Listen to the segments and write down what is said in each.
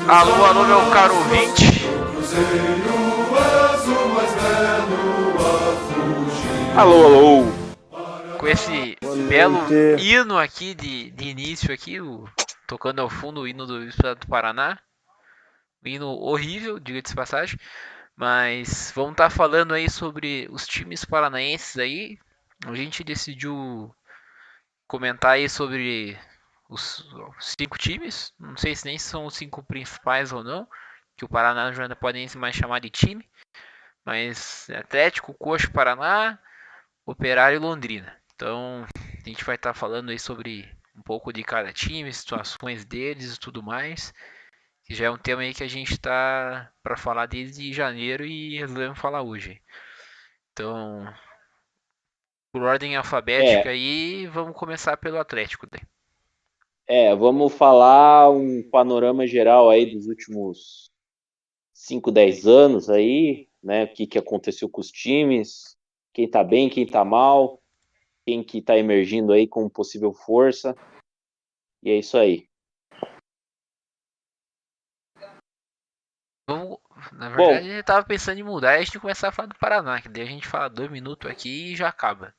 Alô, alô, meu caro ouvinte. Alô, alô. Com esse Boa belo noite. hino aqui de início aqui, tocando ao fundo o hino do Estado do Paraná. Um hino horrível, diga-se de passagem. Mas vamos estar falando aí sobre os times paranaenses aí. A gente decidiu comentar aí sobre os 5 times. Não sei se nem são os 5 principais ou não, que o Paraná já podem mais chamar de time. Mas Atlético, Coxa, Paraná, Operário e Londrina. Então a gente vai estar falando aí sobre um pouco de cada time, situações deles e tudo mais. Que já é um tema aí que a gente está para falar desde janeiro e resolvemos falar hoje. Então, por ordem alfabética É, aí, vamos começar pelo Atlético daí. vamos falar um panorama geral aí dos últimos 5, 10 anos aí, né? O que aconteceu com os times, quem tá bem, quem tá mal, quem que tá emergindo aí como possível força. E é isso aí. Vamos, na verdade, Bom, eu tava pensando em mudar e a gente começar a falar do Paraná, que daí a gente fala 2 minutos aqui e já acaba.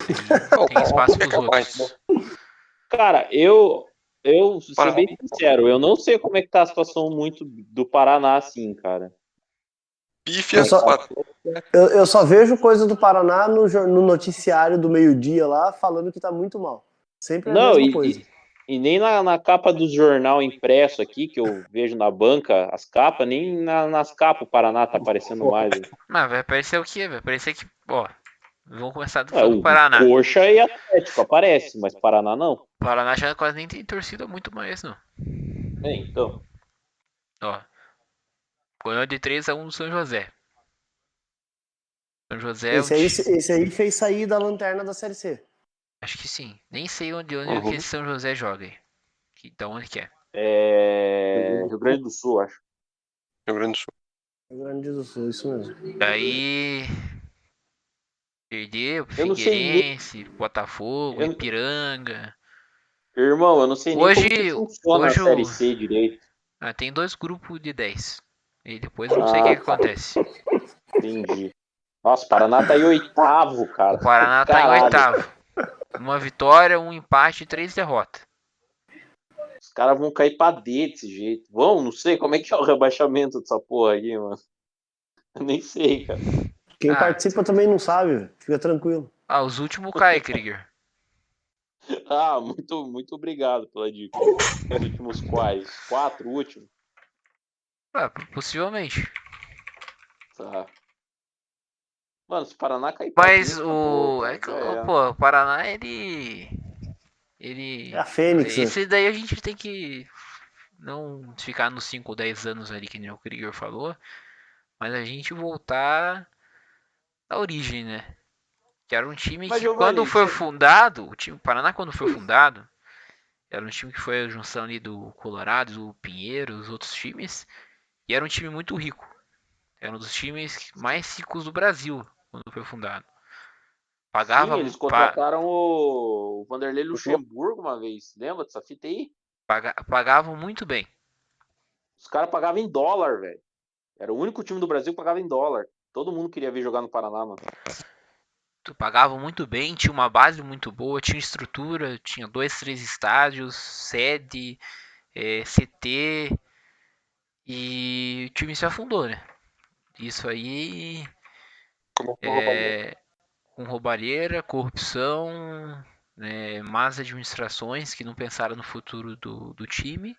Aí tem espaço para os outros. cara, eu ser bem sincero, eu não sei como é que tá a situação muito do Paraná assim, cara. Eu Pífia, só, eu só vejo coisa do Paraná no noticiário do meio-dia lá, falando que tá muito mal. Sempre é a Não, mesma coisa. e nem na capa do jornal impresso aqui, que eu vejo na banca as capas, nem nas capas o Paraná tá aparecendo mais. Hein? Mas vai aparecer o quê? Vai aparecer que, ó, vamos começar É, falando do o Paraná. Coxa e Atlético aparece, mas Paraná não. O Paraná já quase nem tem torcida muito mais, não. É, então. Ó, ganhou de 3-1 no São José. São José é um Esse aí fez sair da lanterna da Série C. Acho que sim. Nem sei onde que esse São José joga aí. Da onde que é. É, Rio Grande do Sul, acho. Rio Grande do Sul. Rio Grande do Sul, isso mesmo. Daí perdeu pro Eu não sei nem. Figueirense, Botafogo, eu- Ipiranga. Irmão, eu não sei nem como que Hoje, funciona a hoje Série C direito. tem 2 grupos de 10. E depois eu não sei o que, Ah, que tá. acontece. Entendi. Nossa, o Paraná tá em oitavo, O cara. Paraná tá em Caralho. oitavo. Uma vitória, um empate e 3 derrotas. Os caras vão cair pra D desse jeito. Vão, não sei como é que é o rebaixamento dessa porra aqui, mano. Eu nem sei, cara. Quem Ah, participa também não sabe, velho. Fica tranquilo. os últimos cai, Krieger. Ah, muito obrigado pela dica. Os últimos quais? Os 4 últimos? Possivelmente. Tá. Mano, se o Paraná cair pra D, Mas acabou, o. É cara. que, Já é. pô, o Paraná, ele. É a Ele. Fênix, né? Esse daí a gente tem que não ficar nos 5 ou 10 anos ali, que nem o Krieger falou, mas a gente voltar à origem, né? Que era um time Mas, que quando Giovanni, foi você. fundado, o time Paraná quando foi fundado, era um time que foi a junção ali do Colorado, do Pinheiro, os outros times, e era um time muito rico. Era um dos times mais ricos do Brasil quando foi fundado. Sim, Pagava, eles contrataram o Vanderlei Luxemburgo uma vez. Lembra dessa fita aí? pagavam muito bem. Os caras pagavam em dólar, velho. Era o único time do Brasil que pagava em dólar. Todo mundo queria vir jogar no Paraná, mano. Pagavam muito bem, tinha uma base muito boa, tinha estrutura, tinha 2, 3 estádios, sede, CT, e o time se afundou, né? Isso aí Como roubalheira. é, com roubalheira, corrupção, né, más administrações que não pensaram no futuro do time.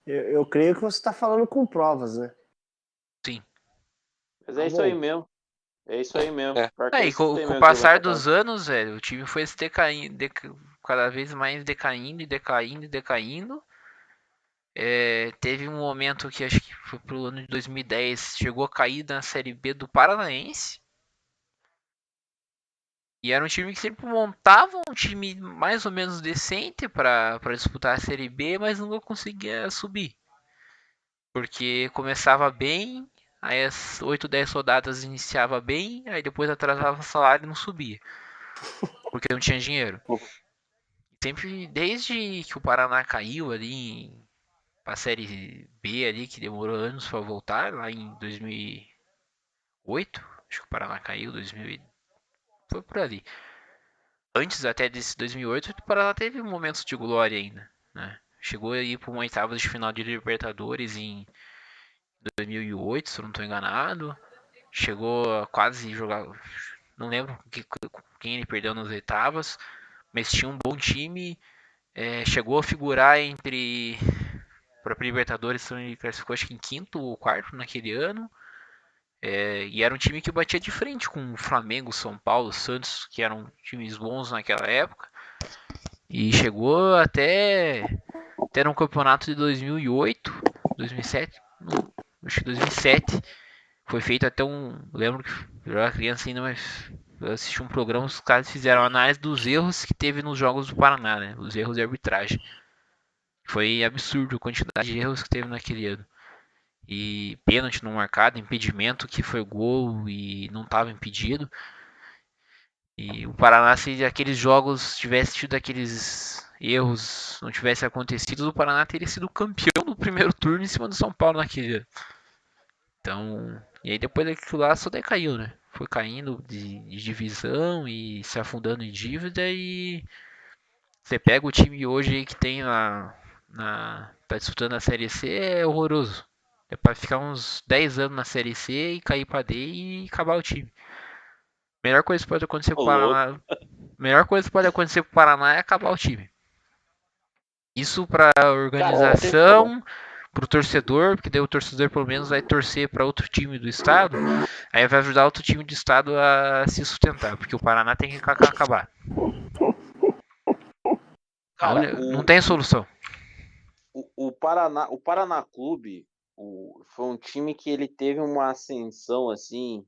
Eu creio que você está falando com provas, né? Sim. Mas Tá é isso aí bom. mesmo. É isso aí mesmo. É. Pior que é E isso com aí o mesmo que você vai passar falando. dos anos, velho, o time foi se decaindo, cada vez mais decaindo e decaindo e decaindo. Teve um momento que acho que foi pro ano de 2010, chegou a cair na Série B do Paranaense. E era um time que sempre montava um time mais ou menos decente para disputar a Série B, mas nunca conseguia subir. Porque começava bem, aí as 8, 10 rodadas iniciava bem, aí depois atrasava o salário e não subia. Porque não tinha dinheiro. Sempre, desde que o Paraná caiu ali pra Série B ali, que demorou anos pra voltar, lá em 2008. Acho que o Paraná caiu, 2000, foi por ali. Antes até desse 2008, o Paraná teve momentos de glória ainda, né? Chegou aí para uma oitava de final de Libertadores em 2008, se eu não estou enganado. Chegou a quase jogar, não lembro quem ele perdeu nas oitavas, mas tinha um bom time. Chegou a figurar entre para Libertadores, ele classificou acho que em quinto ou quarto naquele ano. E era um time que batia de frente com o Flamengo, São Paulo, Santos, que eram times bons naquela época. E chegou até ter um campeonato de 2008, 2007, não, acho que 2007. Foi feito até lembro que eu era criança ainda, mas eu assisti um programa, os caras fizeram análise dos erros que teve nos jogos do Paraná, né? Os erros de arbitragem. Foi absurdo a quantidade de erros que teve naquele ano. E pênalti não marcado, impedimento que foi gol e não estava impedido. E o Paraná, se aqueles jogos tivesse tido aqueles erros, não tivesse acontecido, o Paraná teria sido campeão do primeiro turno em cima do São Paulo naquele ano. Então, e aí depois daquilo lá só decaiu, né? Foi caindo de divisão e se afundando em dívida. E você pega o time hoje aí que tem tá disputando a Série C, é horroroso. É pra ficar uns 10 anos na Série C e cair pra D e acabar o time. Melhor coisa que pode acontecer pro Ô, louco. Paraná. Melhor coisa que pode acontecer pro Paraná é acabar o time. Isso pra Cara, organização, pro torcedor, porque daí o torcedor pelo menos vai torcer pra outro time do estado, aí vai ajudar outro time do estado a se sustentar, porque o Paraná tem que acabar. cara, Não tem solução. o Paraná Clube foi um time que ele teve uma ascensão assim,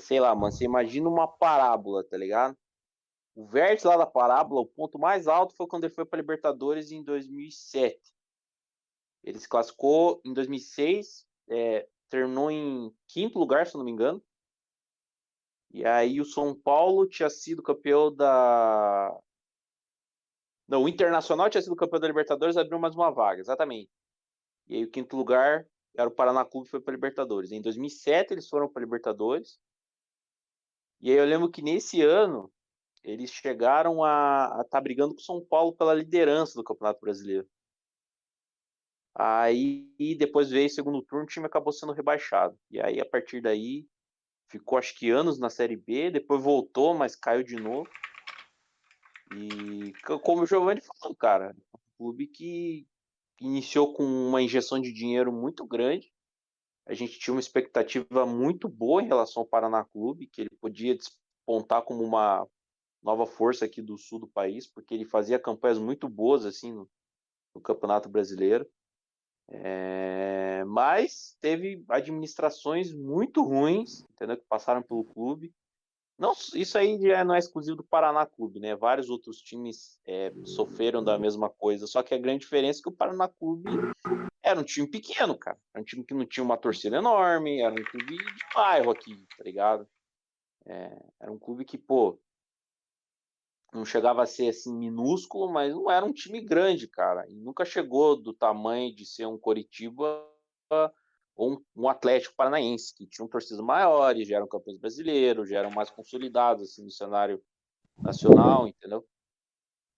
sei lá, mano, você imagina uma parábola, tá ligado? O vértice lá da parábola, o ponto mais alto foi quando ele foi para Libertadores em 2007. Ele se classificou em 2006, terminou em quinto lugar, se eu não me engano. E aí o São Paulo tinha sido campeão da... Não, o Internacional tinha sido campeão da Libertadores, abriu mais uma vaga, exatamente. E aí o quinto lugar era o Paraná Clube, foi para Libertadores. Em 2007 eles foram para Libertadores. E aí eu lembro que nesse ano eles chegaram a estar brigando com o São Paulo pela liderança do Campeonato Brasileiro. Aí depois veio o segundo turno, o time acabou sendo rebaixado. E aí a partir daí ficou acho que anos na Série B, depois voltou, mas caiu de novo. E como o Giovanni falou, cara, um clube que iniciou com uma injeção de dinheiro muito grande. A gente tinha uma expectativa muito boa em relação ao Paraná Clube, que ele podia despontar como uma nova força aqui do sul do país, porque ele fazia campanhas muito boas assim no Campeonato Brasileiro. Mas teve administrações muito ruins, entendeu? Que passaram pelo clube. Não, isso aí já não é exclusivo do Paraná Clube, né? Vários outros times sofreram da mesma coisa. Só que a grande diferença é que o Paraná Clube era um time pequeno, cara. Era um time que não tinha uma torcida enorme, era um clube de bairro aqui, tá ligado? Era um clube que, pô, não chegava a ser assim minúsculo, mas não era um time grande, cara. E nunca chegou do tamanho de ser um Coritiba ou um Atlético Paranaense, que tinham torcidas maiores, já eram campeões brasileiros, já eram mais consolidados assim, no cenário nacional, entendeu?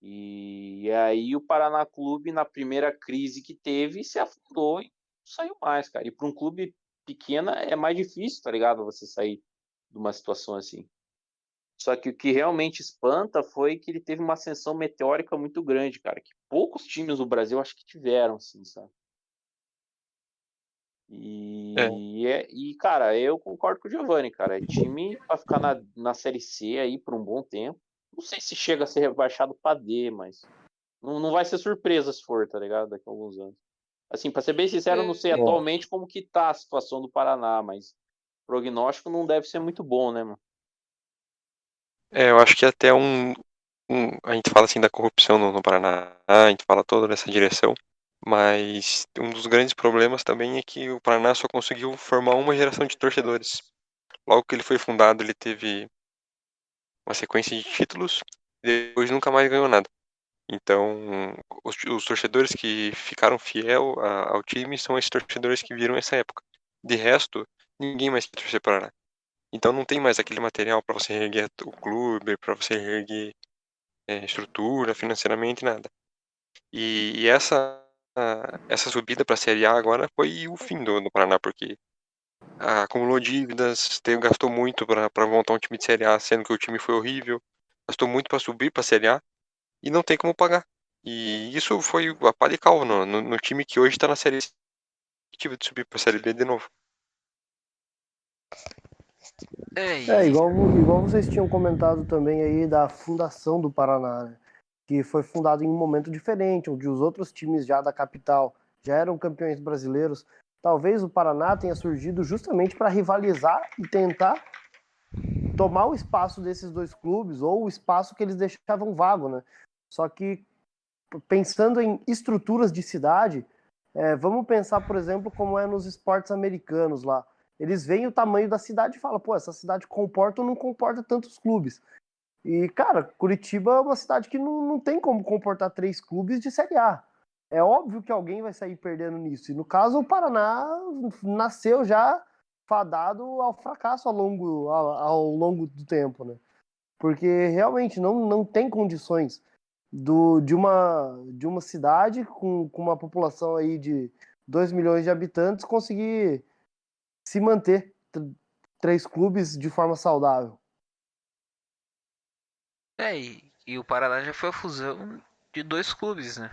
E aí o Paraná Clube, na primeira crise que teve, se afundou e não saiu mais, cara. E para um clube pequeno é mais difícil, tá ligado? Você sair de uma situação assim. Só que o que realmente espanta foi que ele teve uma ascensão meteórica muito grande, cara. Que poucos times no Brasil acho que tiveram, assim, sabe? É, Cara, eu concordo com o Giovanni, cara. É time pra ficar na Série C aí por um bom tempo. Não sei se chega a ser rebaixado pra D, mas não vai ser surpresa se for, tá ligado? Daqui a alguns anos. Assim, pra ser bem sincero, eu não sei atualmente como que tá a situação do Paraná, mas o prognóstico não deve ser muito bom, né, mano? eu acho que até a gente fala assim da corrupção no Paraná, a gente fala toda nessa direção, mas um dos grandes problemas também é que o Paraná só conseguiu formar uma geração de torcedores. Logo que ele foi fundado, ele teve uma sequência de títulos e depois nunca mais ganhou nada. Então, os torcedores que ficaram fiel ao time são esses torcedores que viram essa época. De resto, ninguém mais quer torcer para Paraná. Então não tem mais aquele material para você erguer o clube, para você erguer estrutura, financeiramente, nada. E essa subida para a Série A agora foi o fim do Paraná, porque acumulou dívidas, gastou muito para montar um time de Série A, sendo que o time foi horrível, gastou muito para subir para a Série A e não tem como pagar. E isso foi a pá de cal no time que hoje está na Série C, tive de subir para a Série B de novo. Igual vocês tinham comentado também aí da fundação do Paraná, né? Que foi fundado em um momento diferente, onde os outros times já da capital já eram campeões brasileiros. Talvez o Paraná tenha surgido justamente para rivalizar e tentar tomar o espaço desses dois clubes, ou o espaço que eles deixavam vago, né? Só que, pensando em estruturas de cidade, vamos pensar, por exemplo, como é nos esportes americanos lá. Eles veem o tamanho da cidade e falam, pô, essa cidade comporta ou não comporta tantos clubes. E, cara, Curitiba é uma cidade que não tem como comportar 3 clubes de Série A. É óbvio que alguém vai sair perdendo nisso. E no caso, o Paraná nasceu já fadado ao fracasso ao longo do tempo, né? Porque realmente não tem condições de uma cidade com uma população aí de 2 milhões de habitantes conseguir se manter 3 clubes de forma saudável. E o Paraná já foi a fusão de 2 clubes, né?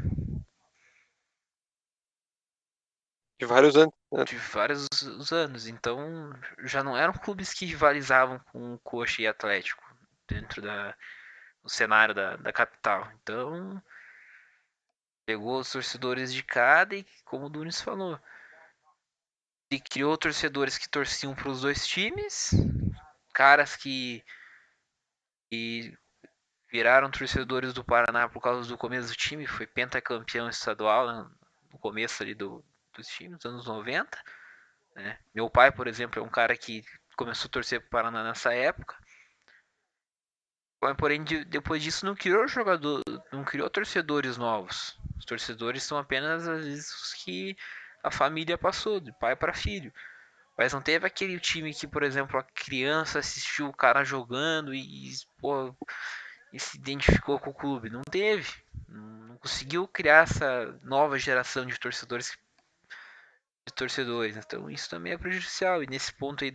De vários anos, né? De vários anos. Então já não eram clubes que rivalizavam com o Coxa e Atlético dentro do cenário da capital. Então pegou os torcedores de cada e, como o Dunes falou, e criou torcedores que torciam para os dois times, caras que viraram torcedores do Paraná por causa do começo do time, foi pentacampeão estadual, né, no começo ali dos times, anos 90. Né? Meu pai, por exemplo, é um cara que começou a torcer para o Paraná nessa época. Porém, depois disso não criou torcedores novos. Os torcedores são apenas às vezes os que a família passou, de pai para filho. Mas não teve aquele time que, por exemplo, a criança assistiu o cara jogando e se identificou com o clube. Não teve. Não conseguiu criar essa nova geração de torcedores. Então isso também é prejudicial. E nesse ponto aí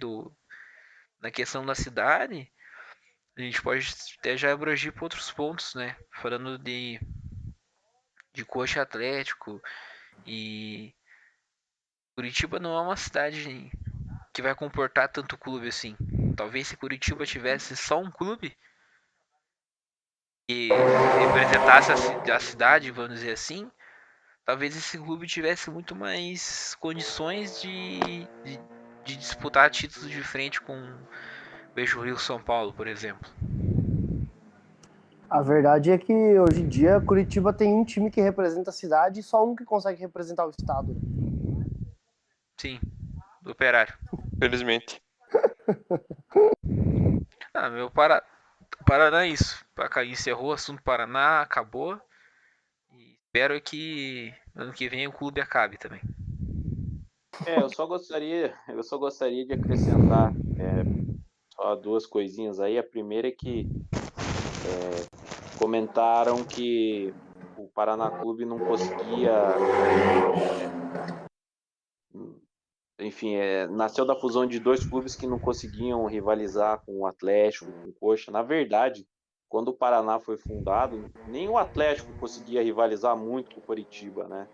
na questão da cidade, a gente pode até já abranger para outros pontos, né? Falando de Coxa Atlético. E Curitiba não é uma cidade que vai comportar tanto clube assim. Talvez se Curitiba tivesse só um clube que representasse a cidade, vamos dizer assim, talvez esse clube tivesse muito mais condições de disputar títulos de frente com o Eixo Rio São Paulo, por exemplo. A verdade é que hoje em dia Curitiba tem um time que representa a cidade e só um que consegue representar o estado. Sim, do Operário. Felizmente. Paraná é isso. Encerrou o assunto Paraná, acabou. E espero que ano que vem o clube acabe também. Eu só gostaria de acrescentar só 2 coisinhas aí. A primeira é que comentaram que o Paraná Clube não conseguia, enfim, nasceu da fusão de 2 clubes que não conseguiam rivalizar com o Atlético, com o Coxa. Na verdade, quando o Paraná foi fundado, nem o Atlético conseguia rivalizar muito com o Coritiba, né?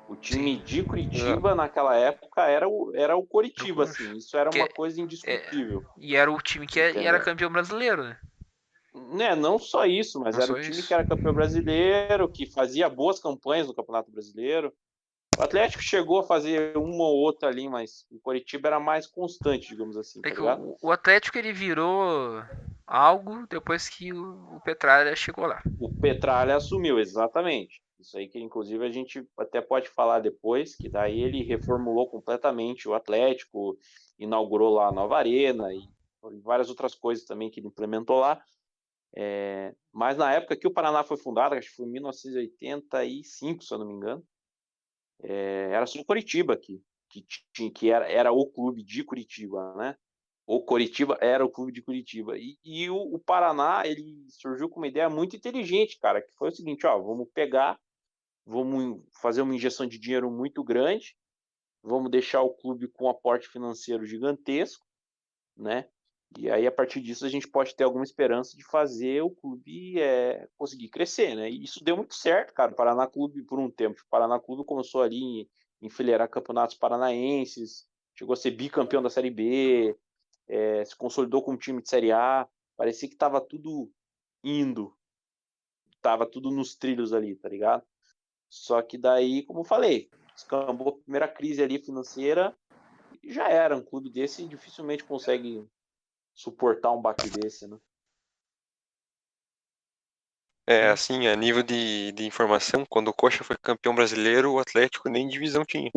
O time de Curitiba naquela época era o Coritiba, assim. Isso era uma coisa indiscutível. E era o time que era campeão brasileiro, né? Não só isso, mas era o time que era campeão brasileiro, que fazia boas campanhas no Campeonato Brasileiro. O Atlético chegou a fazer uma ou outra ali, mas o Coritiba era mais constante, digamos assim. Tá ligado? O Atlético ele virou algo depois que o Petralha chegou lá. O Petralha assumiu, exatamente. Isso aí que inclusive a gente até pode falar depois, que daí ele reformulou completamente o Atlético, inaugurou lá a nova arena e várias outras coisas também que ele implementou lá. Mas na época que o Paraná foi fundado, acho que foi em 1985, se eu não me engano, era só Coritiba que era o clube de Curitiba, né? O Coritiba era o clube de Curitiba. E o Paraná, ele surgiu com uma ideia muito inteligente, cara, que foi o seguinte, ó, vamos fazer uma injeção de dinheiro muito grande, vamos deixar o clube com um aporte financeiro gigantesco, né? E aí, a partir disso, a gente pode ter alguma esperança de fazer o clube conseguir crescer, né? E isso deu muito certo, cara. O Paraná Clube, por um tempo, o Paraná Clube começou ali em enfileirar campeonatos paranaenses, chegou a ser bicampeão da Série B, se consolidou com um time de Série A. Parecia que tava tudo indo, tava tudo nos trilhos ali, tá ligado? Só que daí, como eu falei, escambou a primeira crise ali financeira e já era. Um clube desse dificilmente consegue suportar um baque desse, né? Assim, a nível de informação, quando o Coxa foi campeão brasileiro, o Atlético nem divisão tinha.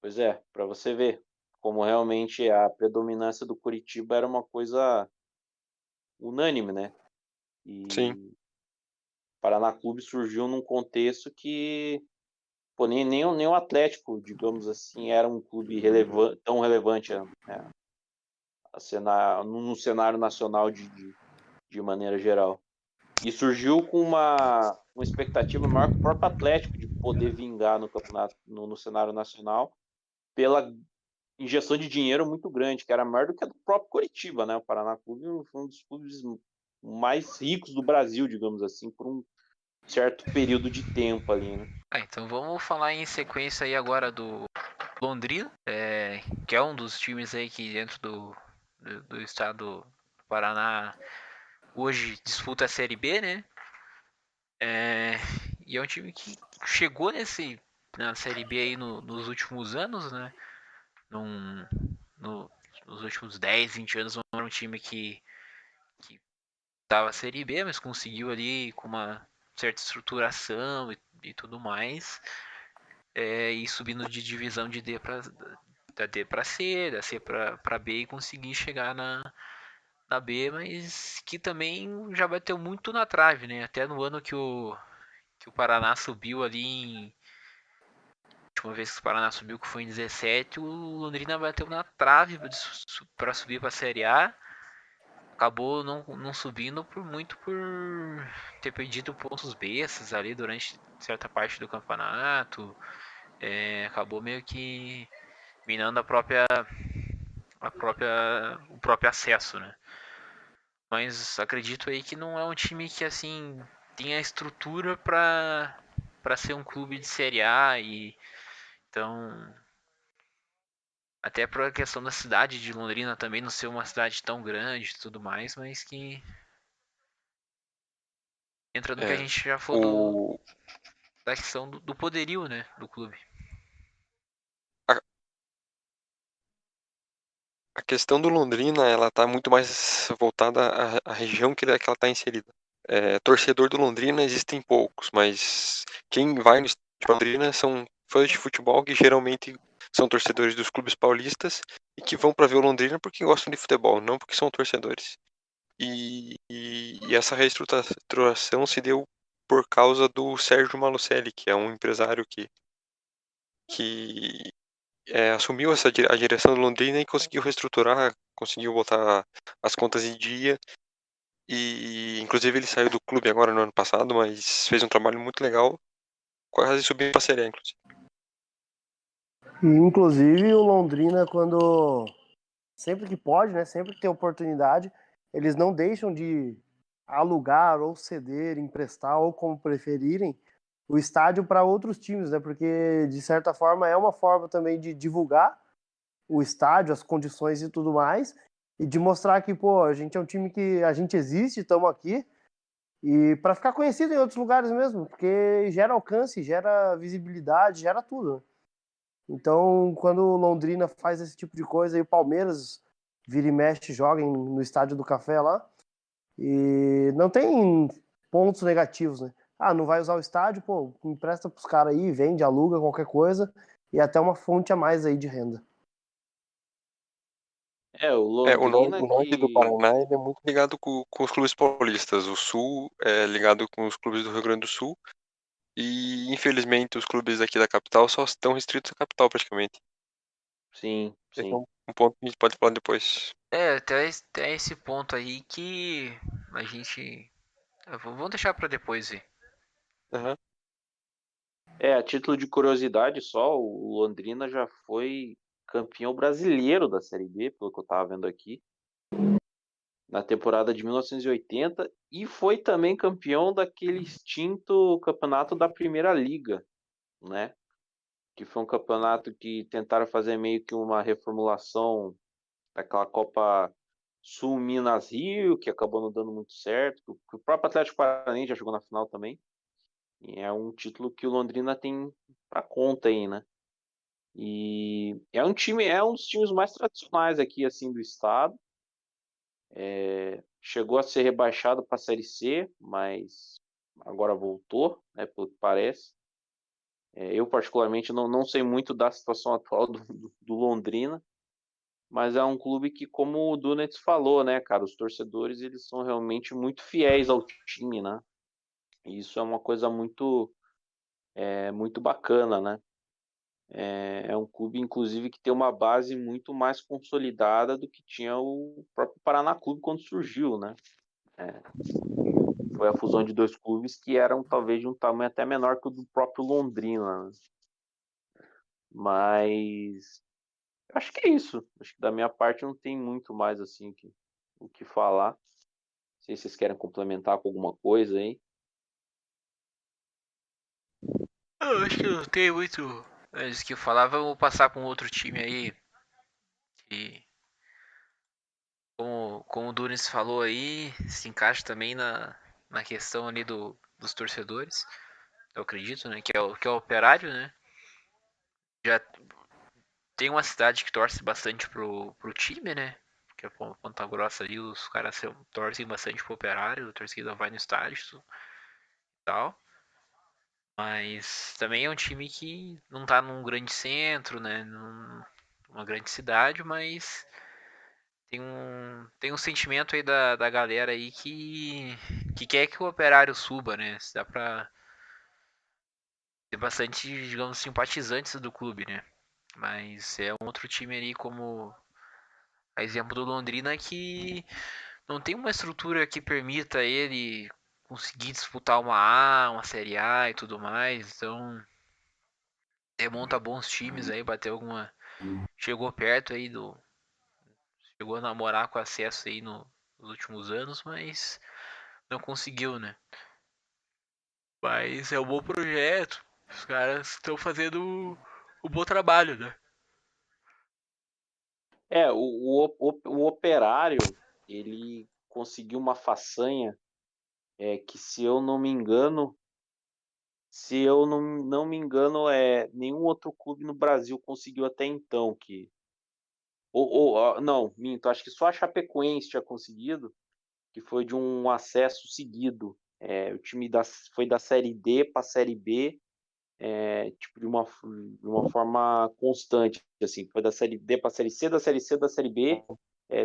Pois é, para você ver como realmente a predominância do Curitiba era uma coisa unânime, né? Sim, E o Paraná Clube surgiu num contexto que pô, nem o Atlético, digamos assim, era um clube tão relevante, né, no cenário nacional de maneira geral. E surgiu com uma expectativa maior que o próprio Atlético de poder vingar no campeonato, no cenário nacional, pela injeção de dinheiro muito grande, que era maior do que a do próprio Coritiba, né? O Paraná Clube foi um dos clubes mais ricos do Brasil, digamos assim, por um certo período de tempo ali, né? Então vamos falar em sequência aí agora do Londrina, que é um dos times aí que dentro do estado do Paraná hoje disputa a Série B, né? E é um time que chegou na Série B aí nos últimos anos, né? Num, nos últimos 10, 20 anos não era um time que tava a Série B, mas conseguiu ali com uma certa estruturação e tudo mais, ir subindo de divisão de da D para C, da C para B e conseguir chegar na B, mas que também já bateu muito na trave, né? Até no ano que o Paraná subiu ali a última vez que o Paraná subiu, que foi em 17, o Londrina bateu na trave para subir para a Série A. Acabou não subindo por ter perdido pontos bestas ali durante certa parte do campeonato. Acabou meio que minando o próprio acesso, né? Mas acredito aí que não é um time que assim tem a estrutura para ser um clube de Série A e então até por a questão da cidade de Londrina também não ser uma cidade tão grande e tudo mais, mas que entra no que a é, gente já falou o, da questão do poderio, né, do clube. a, a questão do Londrina, ela tá muito mais voltada à região que ela está inserida. Torcedor do Londrina existem poucos, mas quem vai no estádio de Londrina são fãs de futebol que geralmente são torcedores dos clubes paulistas e que vão para ver o Londrina porque gostam de futebol, não porque são torcedores. E essa reestruturação se deu por causa do Sérgio Malucelli, que é um empresário que assumiu a direção do Londrina e conseguiu reestruturar, conseguiu botar as contas em dia. E inclusive ele saiu do clube agora no ano passado, mas fez um trabalho muito legal, quase subindo para a Série A, inclusive. E, inclusive, o Londrina, quando sempre que pode, né, sempre que tem oportunidade, eles não deixam de alugar ou ceder, emprestar ou como preferirem o estádio para outros times, né? Porque de certa forma é uma forma também de divulgar o estádio, as condições e tudo mais, e de mostrar que, pô, a gente é um time que a gente existe, estamos aqui, e para ficar conhecido em outros lugares mesmo, porque gera alcance, gera visibilidade, gera tudo, né? Então, quando o Londrina faz esse tipo de coisa e o Palmeiras vira e mexe, joga no estádio do Café lá, e não tem pontos negativos, né? Ah, não vai usar o estádio, pô, empresta pros caras aí, vende, aluga, qualquer coisa, e até uma fonte a mais aí de renda. O O Londrina norte do que. Paraná ele é muito ligado com os clubes paulistas. O sul é ligado com os clubes do Rio Grande do Sul. E, infelizmente, os clubes aqui da capital só estão restritos à capital, praticamente. Sim, Esse é sim. um ponto que a gente pode falar depois. Até esse ponto aí que a gente. Vamos deixar pra depois ver. Aham. A título de curiosidade só, o Londrina já foi campeão brasileiro da Série B, pelo que eu tava vendo aqui, na temporada de 1980, e foi também campeão daquele extinto campeonato da Primeira Liga, né? Que foi um campeonato que tentaram fazer meio que uma reformulação daquela Copa Sul Minas Rio, que acabou não dando muito certo, que o próprio Atlético Paranaense já jogou na final também. E é um título que o Londrina tem para conta aí, né? E é um dos times mais tradicionais aqui assim do estado. Chegou a ser rebaixado para a Série C, mas agora voltou, né, pelo que parece. Eu particularmente não sei muito da situação atual do Londrina, mas é um clube que, como o Dunetz falou, né, cara, os torcedores eles são realmente muito fiéis ao time, né? E isso é uma coisa muito bacana, né? É um clube, inclusive, que tem uma base muito mais consolidada do que tinha o próprio Paraná Clube quando surgiu, né? Foi a fusão de dois clubes que eram talvez de um tamanho até menor que o do próprio Londrina, né? Mas acho que é isso. Acho que da minha parte não tem muito mais assim o que falar. Não sei se vocês querem complementar com alguma coisa aí. Eu acho que não tem muito mais o que falar. Vamos passar com outro time aí. Que, como o Dunes falou aí, se encaixa também na questão ali dos torcedores. Eu acredito, né? Que é o Operário, né? Já tem uma cidade que torce bastante pro time, né? Que é Ponta Grossa ali, os caras torcem bastante pro Operário, a torcida vai no estádio e tal. Mas também é um time que não tá num grande centro, né? Numa grande cidade, mas tem um sentimento aí da galera aí que quer que o Operário suba, né? Dá pra ter bastante, digamos, simpatizantes do clube, né? Mas é um outro time ali como a exemplo do Londrina que não tem uma estrutura que permita ele conseguir disputar uma Série A e tudo mais. Então, remonta bons times aí, bateu alguma. Chegou perto aí do. Chegou a namorar com acesso aí nos últimos anos, mas não conseguiu, né? Mas é um bom projeto. Os caras estão fazendo o bom trabalho, né? O Operário, ele conseguiu uma façanha que, se eu não me engano, nenhum outro clube no Brasil conseguiu até então. Não, minto, acho que só a Chapecoense tinha conseguido, que foi de um acesso seguido. O time foi da Série D para a Série B, tipo, de uma forma constante, assim, foi da Série D para a Série C, da Série C da Série B,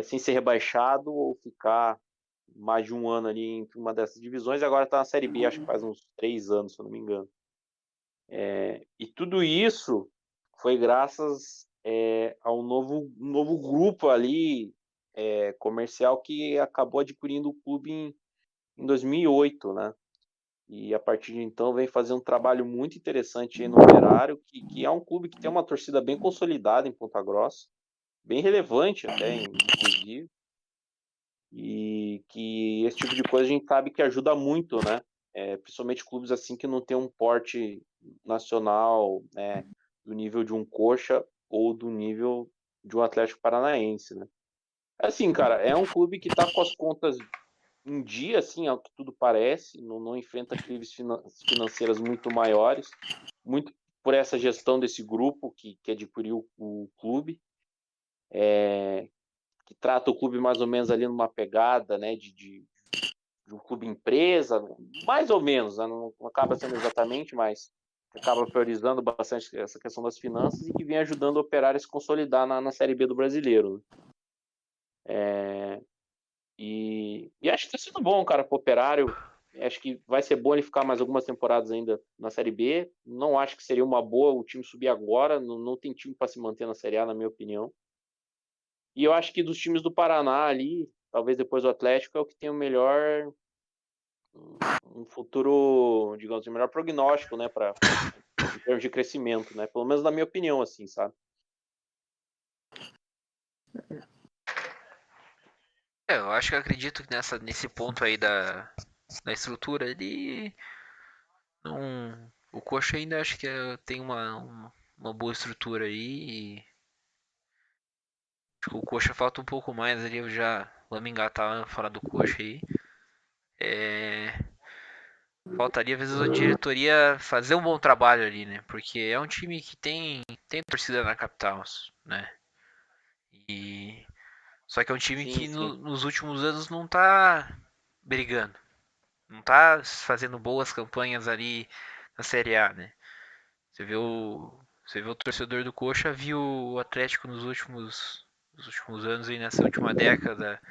sem ser rebaixado ou ficar mais de um ano ali em uma dessas divisões, e agora está na Série B, acho que faz uns 3 anos, se eu não me engano. E tudo isso foi graças a um novo grupo ali comercial que acabou adquirindo o clube em 2008, né? E a partir de então vem fazer um trabalho muito interessante aí no Operário, que é um clube que tem uma torcida bem consolidada em Ponta Grossa, bem relevante até, inclusive, e que esse tipo de coisa a gente sabe que ajuda muito, né? Principalmente clubes assim que não tem um porte nacional, né, do nível de um Coxa ou do nível de um Atlético Paranaense, né? Assim, cara, é um clube que está com as contas em dia, assim, ao que tudo parece, não enfrenta crises financeiras muito maiores, muito por essa gestão desse grupo que adquiriu o clube, que trata o clube mais ou menos ali numa pegada, né, de um clube empresa, mais ou menos, né, não acaba sendo exatamente, mas acaba priorizando bastante essa questão das finanças e que vem ajudando o Operário a se consolidar na Série B do Brasileiro, né? E acho que tá sendo bom, cara, pro Operário. Acho que vai ser bom ele ficar mais algumas temporadas ainda na Série B. Não acho que seria uma boa o time subir agora. Não tem time para se manter na Série A, na minha opinião. E eu acho que dos times do Paraná ali, talvez depois o Atlético, é o que tem o melhor, um futuro, digamos, o melhor prognóstico, né, em termos de crescimento, né? Pelo menos na minha opinião, assim, sabe? Eu acho que eu acredito que nesse ponto aí da estrutura ele não, o Coxa ainda acho que tem uma boa estrutura aí. Acho que o Coxa falta um pouco mais ali, vamos engatar fora do Coxa aí. Faltaria às vezes a diretoria fazer um bom trabalho ali, né? Porque é um time que tem torcida na capital, né? E só que é um time Sim, que sim. nos últimos anos não tá brigando, não tá fazendo boas campanhas ali na Série A, né? Você vê o torcedor do Coxa viu o Atlético nos últimos anos aí nessa última década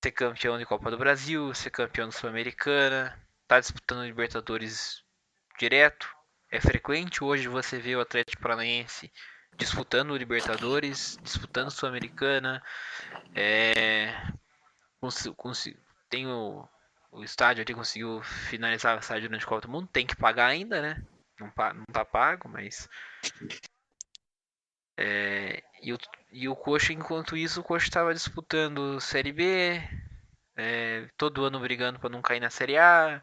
ser campeão de Copa do Brasil, ser campeão da Sul-Americana, tá disputando Libertadores direto. É frequente hoje você ver o Atlético Paranaense disputando o Libertadores, disputando Sul-Americana. É, tem o estádio ali, conseguiu finalizar o estádio durante a Copa do Mundo. Tem que pagar ainda, né? Não tá pago, mas. E o Coxa, enquanto isso, o Coxa estava disputando Série B, todo ano brigando para não cair na Série A.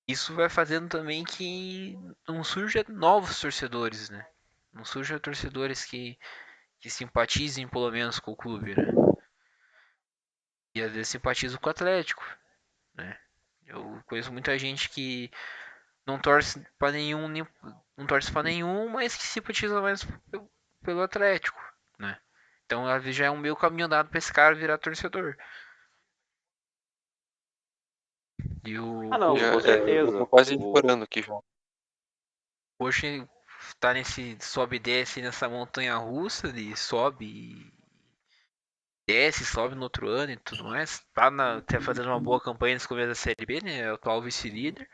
Isso vai fazendo também que não surja novos torcedores, né? Não surja torcedores que simpatizem pelo menos com o clube, né? E às vezes simpatizam com o Atlético, né? Eu conheço muita gente que não torce para nenhum, não torce para nenhum, mas que simpatiza mais pelo Atlético, né? Então às vezes já é um meio caminho andado para esse cara virar torcedor. E Ah, não, com Eu tô certeza. quase decorando aqui já. Coxa tá nesse sobe e desce nessa montanha russa de sobe e desce, sobe no outro ano e tudo mais. Tá fazendo uma boa campanha nesse começo da Série B, né? É o atual vice-líder.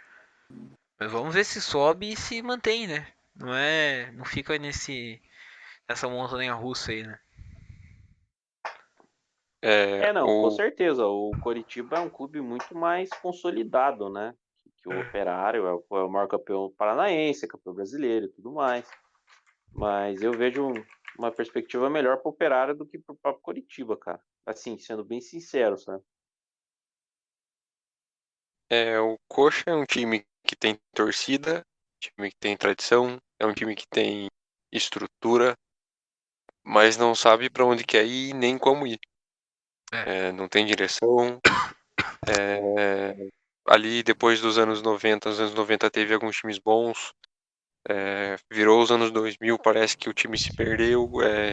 Mas vamos ver se sobe e se mantém, né? Não fica nessa montanha russa aí, né? Não, com O, certeza. O Coritiba é um clube muito mais consolidado, né? Que o Operário é o maior campeão paranaense, campeão brasileiro e tudo mais. Mas eu vejo uma perspectiva melhor para o Operário do que para o próprio Coritiba, cara. Assim, sendo bem sincero, sabe? o Coxa é um time que tem torcida, time que tem tradição, é um time que tem estrutura, mas não sabe para onde quer ir nem como ir. Não tem direção. Ali depois dos anos 90, os anos 90 teve alguns times bons. Virou os anos 2000, parece que o time se perdeu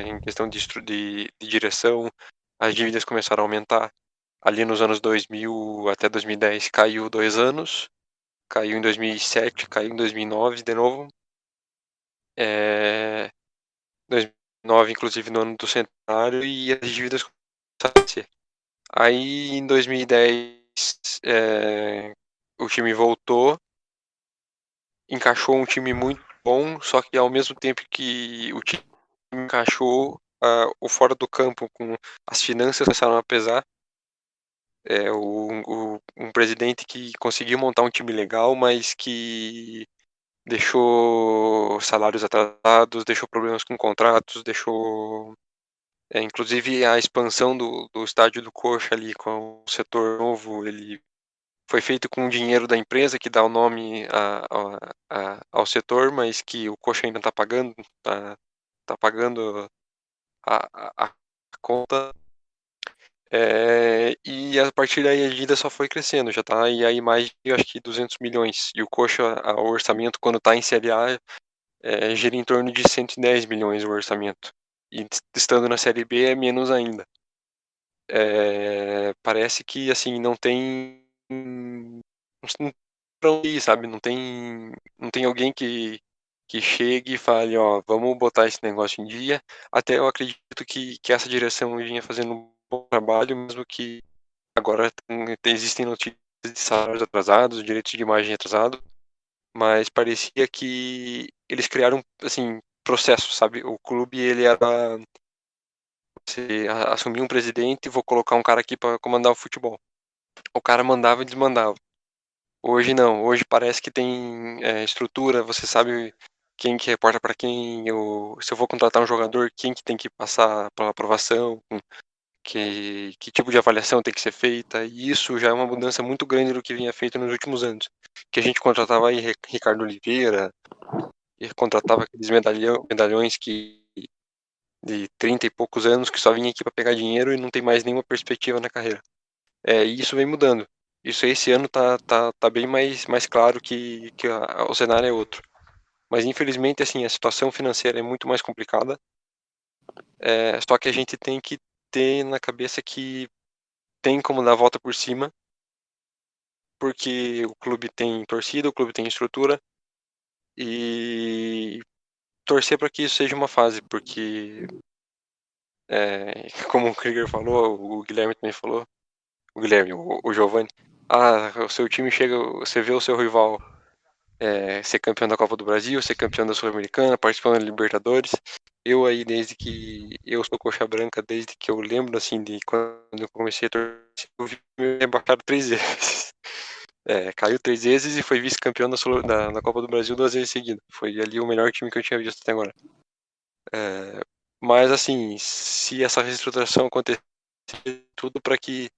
em questão de direção. As dívidas começaram a aumentar. Ali nos anos 2000 até 2010 caiu 2 anos. Caiu em 2007, caiu em 2009 de novo. 2009, inclusive, no ano do centenário, e as dívidas começaram a crescer. Aí, em 2010, o time voltou, encaixou um time muito bom, só que ao mesmo tempo que o time encaixou, o fora do campo, com as finanças começaram a pesar. Um presidente que conseguiu montar um time legal, mas que deixou salários atrasados, deixou problemas com contratos, deixou inclusive a expansão do estádio do Coxa ali com o setor novo, ele foi feito com o dinheiro da empresa que dá o nome ao setor, mas que o Coxa ainda está pagando, tá pagando a conta. E a partir daí a dívida só foi crescendo, já tá aí mais de acho que 200 milhões. E o Coxa, o orçamento quando está em Série A, gira em torno de 110 milhões o orçamento. E estando na Série B é menos ainda. Parece que assim não tem pra onde ir, sabe? Não tem alguém que chegue e fale, ó, vamos botar esse negócio em dia. Até eu acredito que essa direção vinha fazendo um bom trabalho, mesmo que agora existem notícias de salários atrasados, direitos de imagem atrasados, mas parecia que eles criaram, assim, processo, sabe? O clube, ele era, você assumir um presidente e vou colocar um cara aqui para comandar o futebol. O cara mandava e desmandava. Hoje não, hoje parece que tem estrutura, você sabe quem que reporta para quem, se eu vou contratar um jogador, quem que tem que passar pela aprovação, que tipo de avaliação tem que ser feita, e isso já é uma mudança muito grande do que vinha feito nos últimos anos. Que a gente contratava aí Ricardo Oliveira, e contratava aqueles medalhões de 30 e poucos anos que só vinha aqui para pegar dinheiro e não tem mais nenhuma perspectiva na carreira. E isso vem mudando. Isso esse ano tá bem mais claro que o cenário é outro. Mas infelizmente, assim, a situação financeira é muito mais complicada. Só que a gente tem que ter na cabeça que tem como dar a volta por cima, porque o clube tem torcida, o clube tem estrutura, e torcer para que isso seja uma fase, porque, como o Krieger falou, o Guilherme também falou, o Giovanni, o seu time chega, você vê o seu rival ser campeão da Copa do Brasil, ser campeão da Sul-Americana, participando da Libertadores. Eu aí, desde que eu sou coxa branca, desde que eu lembro, assim, de quando eu comecei a torcer, eu vi meu rebaixado 3 vezes. Caiu 3 vezes e foi vice-campeão da Copa do Brasil 2 vezes seguidas. Foi ali o melhor time que eu tinha visto até agora. Mas, assim, se essa reestruturação acontecer, tudo para que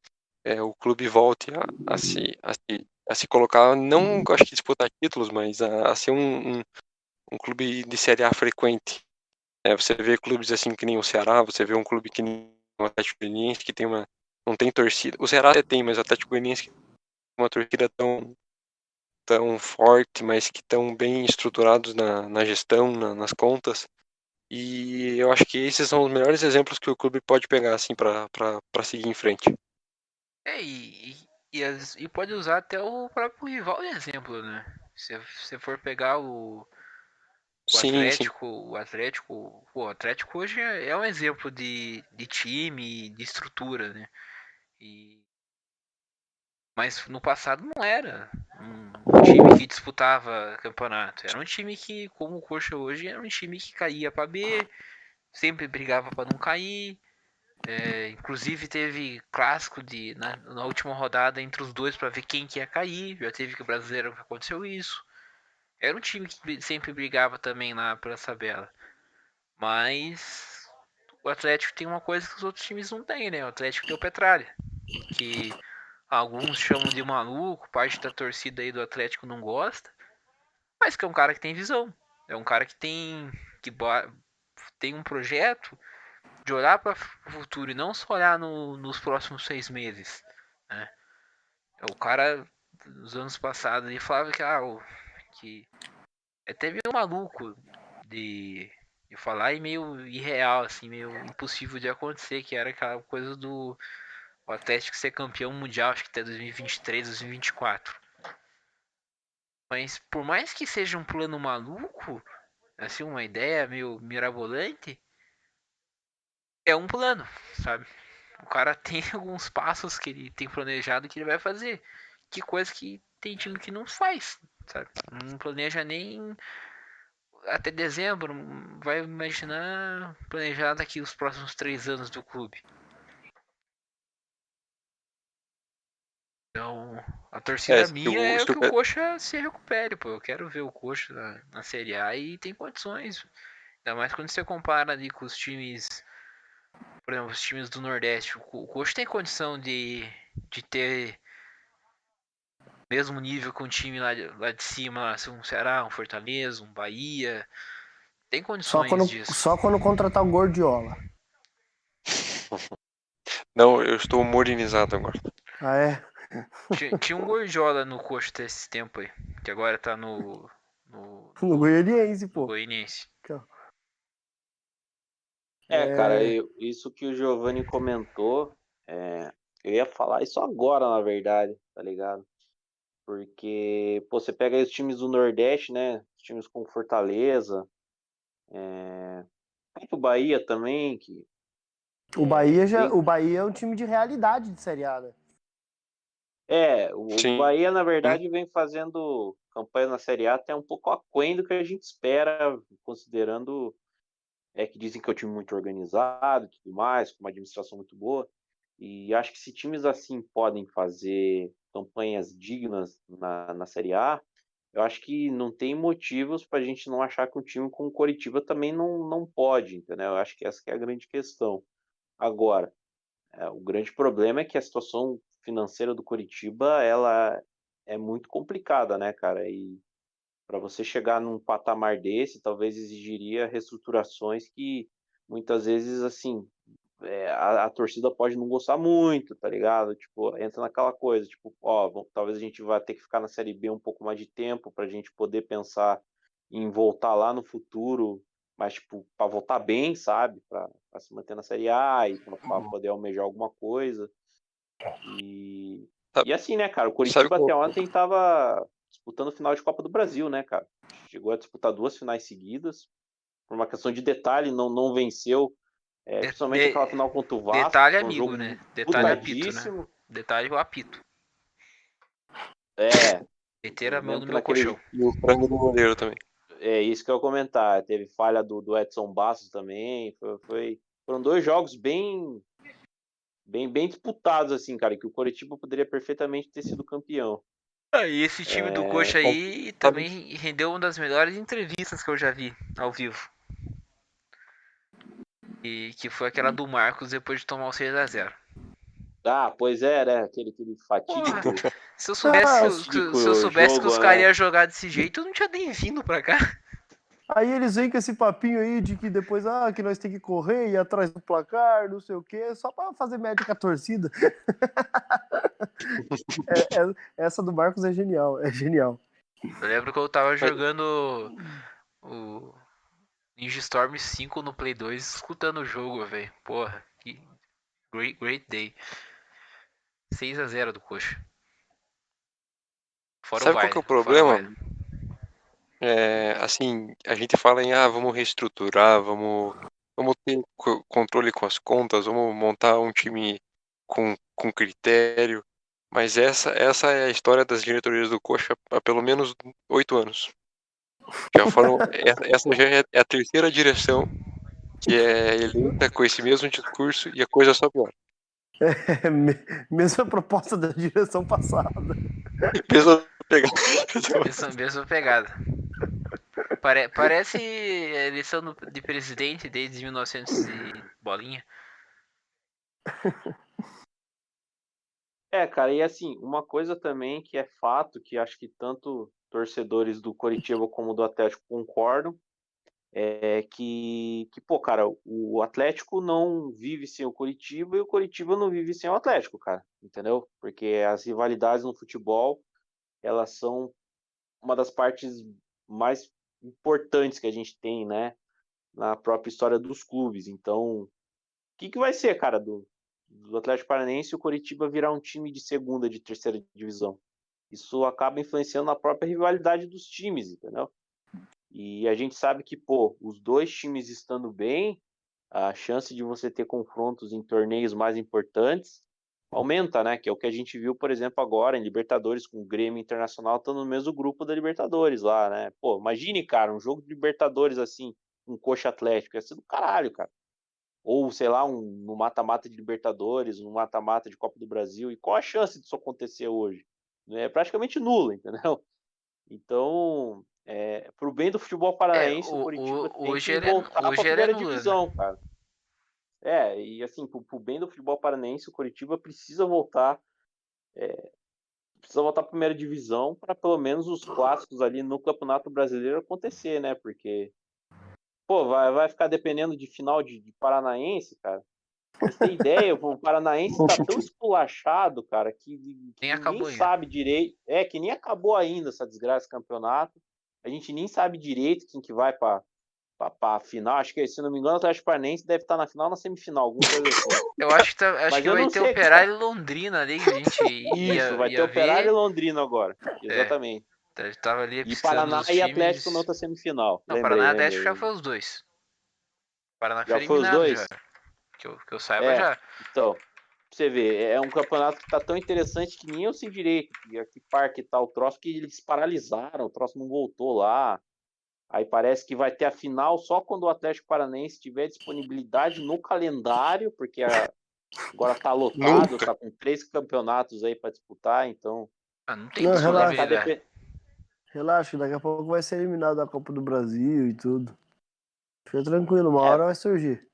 o clube volte a se colocar, não acho que disputar títulos, mas a ser um clube de Série A frequente. Você vê clubes assim que nem o Ceará, você vê um clube que nem o Atlético Goianiense, que não tem torcida. O Ceará até tem, mas o Atlético Goianiense tem uma torcida tão forte, mas que estão bem estruturados na gestão, nas contas. E eu acho que esses são os melhores exemplos que o clube pode pegar assim para seguir em frente. E pode usar até o próprio rival de exemplo, né? Se você for pegar o Sim, sim. Atlético, o Atlético hoje é um exemplo de time, de estrutura, né? Mas no passado não era um time que disputava campeonato. Era um time que, como o Coxa hoje, era um time que caía para B, sempre brigava para não cair. Inclusive teve clássico na última rodada entre os dois para ver quem que ia cair. Já teve que o brasileiro que aconteceu isso. Era um time que sempre brigava também lá pela tabela. Mas o Atlético tem uma coisa que os outros times não têm, né? O Atlético tem o Petralha, que alguns chamam de maluco, parte da torcida aí do Atlético não gosta, mas que é um cara que tem visão. É um cara que tem um projeto de olhar para o futuro e não só olhar nos próximos 6 meses. Né? O cara, nos anos passados, ele falava que é até meio maluco de falar e meio irreal, assim, meio impossível de acontecer, que era aquela coisa do o Atlético ser campeão mundial, acho que até 2023, 2024. Mas por mais que seja um plano maluco, assim, uma ideia meio mirabolante, é um plano, sabe? O cara tem alguns passos que ele tem planejado que ele vai fazer. Que coisa que tem time que não faz, sabe? Não planeja nem até dezembro, vai imaginar planejar daqui os próximos 3 anos do clube. Então, a torcida Se minha o, é se que o, o Coxa se recupere, pô. Eu quero ver o Coxa na Série A e tem condições. Ainda mais quando você compara ali com os times, por exemplo, os times do Nordeste. O Coxa tem condição de ter mesmo nível com o time lá de cima, assim, um Ceará, um Fortaleza, um Bahia. Tem Só condições quando, disso. só quando contratar o Gordiola. Não, eu estou humorinizado agora. Ah, é? Tinha um Gordiola no Coxa até esse tempo aí, que agora tá no, No Goianiense, no pô. Goianiense. Cara, É, isso que o Giovanni comentou, eu ia falar isso agora, na verdade, tá ligado? Porque, pô, você pega aí os times do Nordeste, né? Os times com Fortaleza, o Bahia também, que vem. O Bahia é um time de realidade de Série A, né? O Sim. Bahia, na verdade, vem fazendo campanha na Série A até um pouco aquém do que a gente espera, considerando que dizem que é um time muito organizado e tudo mais, com uma administração muito boa. E acho que se times assim podem fazer campanhas dignas na Série A, eu acho que não tem motivos para a gente não achar que um time como o Coritiba também não pode, entendeu? Eu acho que essa que é a grande questão. Agora, o grande problema é que a situação financeira do Coritiba, ela é muito complicada, né, cara? E para você chegar num patamar desse, talvez exigiria reestruturações que muitas vezes, assim, a torcida pode não gostar muito, tá ligado? Tipo, entra naquela coisa, tipo, ó, talvez a gente vá ter que ficar na Série B um pouco mais de tempo para a gente poder pensar em voltar lá no futuro, mas, tipo, para voltar bem, sabe? Para se manter na Série A e para poder almejar alguma coisa. E assim, né, cara, o Sabe Coritiba até qual, ontem tava disputando final de Copa do Brasil, né, cara? Chegou a disputar 2 finais seguidas. Por uma questão de detalhe, não venceu. De- Principalmente aquela de- final contra o Vasco, detalhe que foi um amigo, né? jogo Detalhe apito, né? disputadíssimo. Detalhe o apito. É, Meter a eu mão lembro no que meu colchão. naquele. e o frango do goleiro também. É isso que eu ia comentar. Teve falha do Edson Bastos também. Foram 2 jogos bem disputados, assim, cara, que o Coritiba poderia perfeitamente ter sido campeão. E esse time do Coxa aí também rendeu uma das melhores entrevistas que eu já vi ao vivo. E que foi aquela do Marcos depois de tomar o 6-0. Ah, pois é, né? Aquele Porra, fatídico, se eu soubesse, se eu soubesse que os jogo, caras né? iam jogar desse jeito, eu não tinha nem vindo pra cá. Aí eles vêm com esse papinho aí de que depois, que nós tem que correr, ir atrás do placar, não sei o quê, só pra fazer média com a torcida. Essa do Marcos é genial, é genial. Eu lembro que eu tava jogando o Ninja Storm 5 no Play 2, escutando o jogo, velho. Porra, que great day. 6-0 do Coxa. Fora o Sabe qual que é baile, o fora o problema? baile. Assim, a gente fala em, vamos reestruturar, vamos ter controle com as contas, vamos montar um time com critério. Mas essa é a história das diretorias do Coxa há pelo menos 8 anos. Já foram, essa já é a terceira direção que é eleita com esse mesmo discurso e a coisa só piora. É, mesma proposta da direção passada. Mesma pegada. Mesma pegada. Parece eleição de presidente desde 1900 e bolinha. Cara, e assim, uma coisa também que é fato, que acho que tanto torcedores do Coritiba como do Atlético concordam, é que, pô, cara, o Atlético não vive sem o Coritiba e o Coritiba não vive sem o Atlético, cara, entendeu? Porque as rivalidades no futebol, elas são uma das partes mais importantes que a gente tem, né, na própria história dos clubes. Então, o que vai ser, cara, do Atlético Paranaense e o Coritiba virar um time de segunda, de terceira divisão? Isso acaba influenciando na própria rivalidade dos times, entendeu? E a gente sabe que, pô, os dois times estando bem, a chance de você ter confrontos em torneios mais importantes aumenta, né? Que é o que a gente viu, por exemplo, agora em Libertadores, com o Grêmio Internacional estando no mesmo grupo da Libertadores lá, né? Pô, imagine, cara, um jogo de Libertadores assim, um Coxa Atlético, ia ser do caralho, cara. Ou, sei lá, no mata-mata de Libertadores, um mata-mata de Copa do Brasil. E qual a chance disso acontecer hoje? É praticamente nula, entendeu? Então, pro bem do futebol paranaense, o Coritiba tem que voltar para a Hoje ele é primeira nula, né? divisão, cara. E assim, pro bem do futebol paranaense, o Coritiba precisa voltar para a primeira divisão para pelo menos os clássicos ali no Campeonato Brasileiro acontecer, né? Porque, pô, vai ficar dependendo de final de Paranaense, cara. Pra você ter ideia, o Paranaense tá tão esculachado, cara, que Nem ninguém acabou ainda. sabe direito. Que nem acabou ainda essa desgraça do campeonato. A gente nem sabe direito quem que vai para pra final. Acho que, se não me engano, o Atlético Paranaense deve estar na final ou na semifinal, alguma coisa assim. Eu acho que, acho Mas que eu vai não ter sei, Operário e Londrina ali, que a gente Isso, vai ter ia Operário e ver. Londrina agora. Exatamente. Tava ali E precisando Paraná dos e Atlético na times. outra semifinal. Não, Paraná e Atlético já Lembrei. foi os dois. O Paraná foi Já foi os eliminado já. dois? Que eu saiba É, já. então. Pra você ver, é um campeonato que tá tão interessante que nem eu sei direito que parque tá o troço, que eles paralisaram, o troço não voltou lá. Aí parece que vai ter a final só quando o Atlético Paranaense tiver disponibilidade no calendário, porque agora tá lotado, Nunca. tá com 3 campeonatos aí para disputar, então Não tem Não, isso vai relaxa. ficar disponibilidade. dependendo. Relaxa, daqui a pouco vai ser eliminado da Copa do Brasil e tudo. Fica tranquilo, uma hora vai surgir.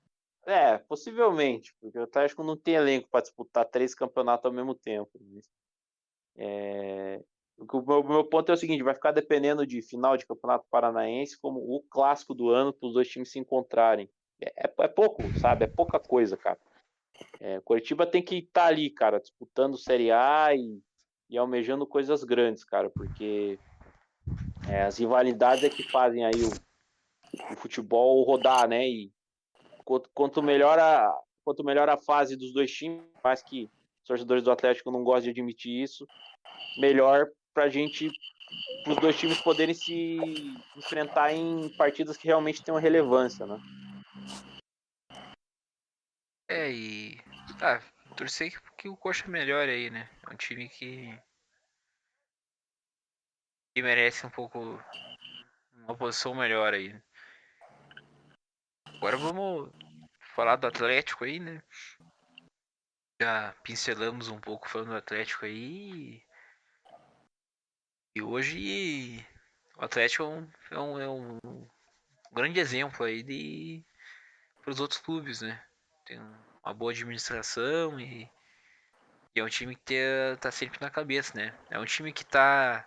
Possivelmente, porque o Atlético não tem elenco para disputar 3 campeonatos ao mesmo tempo. O meu ponto é o seguinte: vai ficar dependendo de final de campeonato paranaense como o clássico do ano para os dois times se encontrarem. É pouco, sabe? É pouca coisa, cara. Curitiba tem que estar ali, cara, disputando Série A e almejando coisas grandes, cara, porque as rivalidades é que fazem aí o futebol rodar, né? E quanto melhor a fase dos dois times, mais que os torcedores do Atlético não gostam de admitir isso, melhor pra gente, para os dois times poderem se enfrentar em partidas que realmente tenham relevância, né? E. Ah, torcer que o Coxa melhore aí, né? É um time que merece um pouco. Uma posição melhor aí. Agora vamos falar do Atlético aí, né? Já pincelamos um pouco falando do Atlético aí. E hoje o Atlético é um grande exemplo aí para os outros clubes, né? Tem uma boa administração e é um time que tá sempre na cabeça, né? É um time que tá,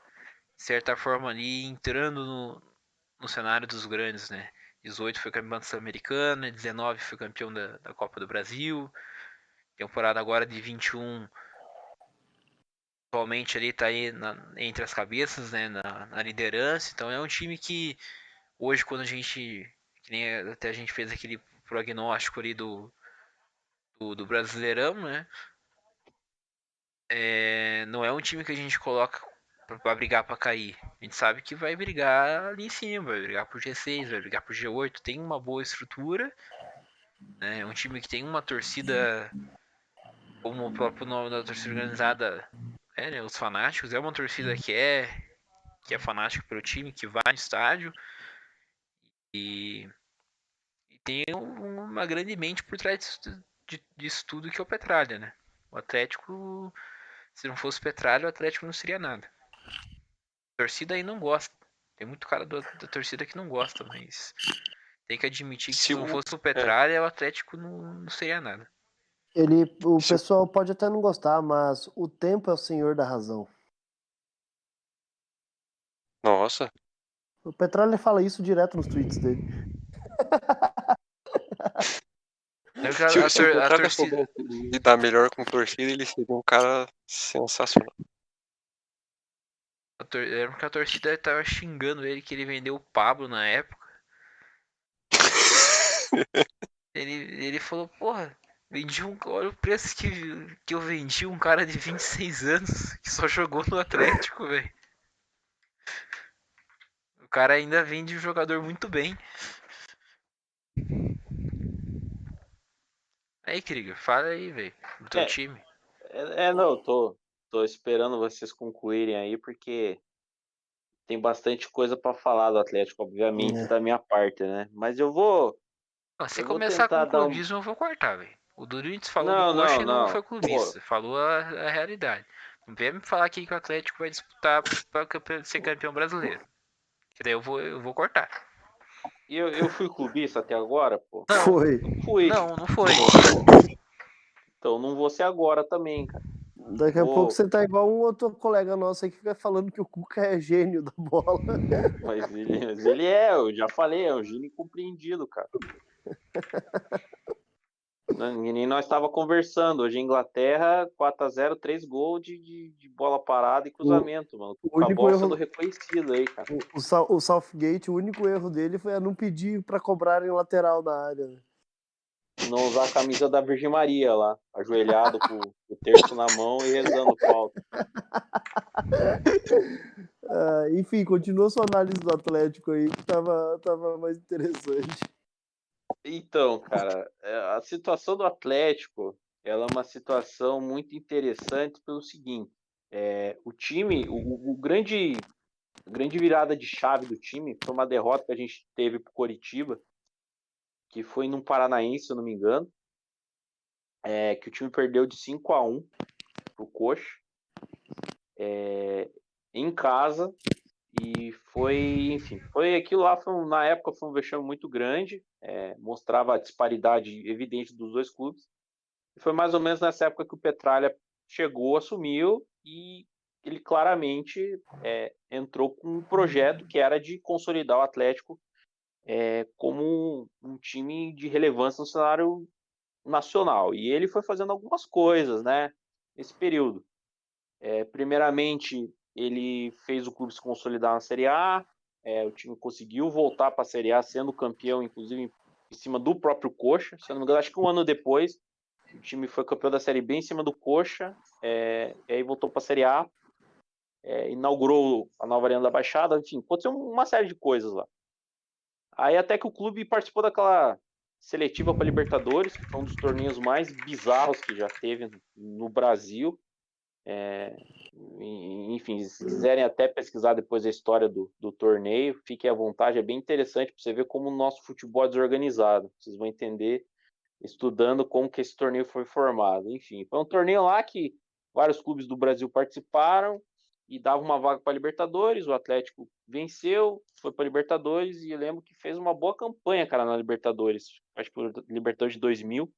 de certa forma, ali entrando no cenário dos grandes, né? 18 foi campeão da Sul-Americana, 19 foi campeão da Copa do Brasil, temporada agora de 21 atualmente ali tá aí entre as cabeças, né? Na liderança, então é um time que hoje quando a gente, que nem até a gente fez aquele prognóstico ali do Brasileirão, né? Não é um time que a gente coloca pra brigar pra cair. A gente sabe que vai brigar ali em cima, vai brigar por G6, vai brigar por G8, tem uma boa estrutura, né? É um time que tem uma torcida, como o próprio nome da torcida organizada né? Os fanáticos, é uma torcida que é fanática pelo time, que vai no estádio e tem uma grande mente por trás disso tudo que é o Petralha, né? O Atlético, se não fosse o Petralha, o Atlético não seria nada. A torcida aí não gosta. Tem muito cara da torcida que não gosta, mas tem que admitir que se não fosse o Petralha, o Atlético não seria nada. O pessoal pode até não gostar, mas o tempo é o senhor da razão. Nossa. O Petralha fala isso direto nos tweets dele. Se o A Petralha torcida, soubesse lidar melhor com torcida, ele seria um cara sensacional. lembro que a torcida tava xingando ele que ele vendeu o Pablo na época. Ele falou, porra, olha o preço que eu vendi um cara de 26 anos que só jogou no Atlético, velho. O cara ainda vende um jogador muito bem. Aí, Krieger, fala aí, velho, do teu É, time. não, tô esperando vocês concluírem aí, porque tem bastante coisa para falar do Atlético, obviamente, da minha parte, né? Mas Se eu vou começar tentar com dar clubismo, eu vou cortar, velho. O Durintz falou do Não, Coxa não, e não não. foi clubista. Pô, Falou a realidade. Não vem me falar aqui que o Atlético vai disputar pra ser campeão brasileiro. Que daí eu vou cortar. eu fui clubista até agora, pô? Não, Foi. Não fui. não foi. Então não vou ser agora também, cara. Daqui a pouco Vou, você tá igual um outro colega nosso aí que fica falando que o Cuca é gênio da bola. mas ele eu já falei, é um gênio incompreendido, cara. Nem nós estava conversando. Hoje em Inglaterra, 4-0, 3 gols de bola parada e cruzamento, mano. O Com a único bola erro, sendo reconhecido aí, cara. o Southgate, o único erro dele foi a não pedir para cobrarem lateral na área. Né? E não usar a camisa da Virgem Maria lá, ajoelhado com o terço na mão e rezando falta. Enfim, continua sua análise do Atlético aí, que tava mais interessante. Então, cara, a situação do Atlético, ela é uma situação muito interessante pelo seguinte, o time, a grande virada de chave do time foi uma derrota que a gente teve pro Coritiba, que foi num Paranaense, se eu não me engano, que o time perdeu de 5-1 pro Coxa, em casa, e foi, enfim, foi aquilo lá, na época foi um vexame muito grande, mostrava a disparidade evidente dos dois clubes. E foi mais ou menos nessa época que o Petralha chegou, assumiu e ele claramente entrou com um projeto que era de consolidar o Atlético como um time de relevância no cenário nacional. E ele foi fazendo algumas coisas, né, nesse período. Primeiramente, ele fez o clube se consolidar na Série A, o time conseguiu voltar para a Série A, sendo campeão, inclusive, em cima do próprio Coxa. Se eu não me engano, acho que um ano depois, o time foi campeão da Série B em cima do Coxa, e aí voltou para a Série A, inaugurou a nova Arena da Baixada, enfim, aconteceu uma série de coisas lá. Aí até que o clube participou daquela seletiva para Libertadores, que foi um dos torneios mais bizarros que já teve no Brasil. Enfim, se quiserem até pesquisar depois a história do torneio, fiquem à vontade, é bem interessante para você ver como o nosso futebol é desorganizado. Vocês vão entender estudando como que esse torneio foi formado. Enfim, foi um torneio lá que vários clubes do Brasil participaram e dava uma vaga para Libertadores. O Atlético venceu, foi para Libertadores e eu lembro que fez uma boa campanha, cara, na Libertadores. Acho que foi Libertadores de 2000.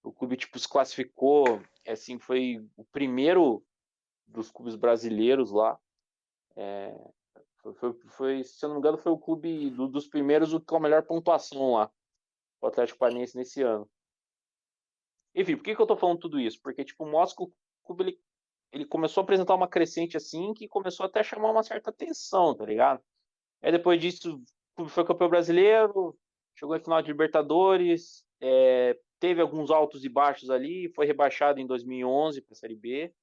O clube tipo se classificou, assim, foi o primeiro dos clubes brasileiros lá. Se eu não me engano, foi o clube dos primeiros com a melhor pontuação lá, o Atlético Paranaense nesse ano. Enfim, por que eu tô falando tudo isso? Porque, tipo, mostra que o clube ele começou a apresentar uma crescente assim que começou até a chamar uma certa atenção, tá ligado? Aí depois disso, o clube foi campeão brasileiro, chegou em final de Libertadores, teve alguns altos e baixos ali, foi rebaixado em 2011 para a Série B,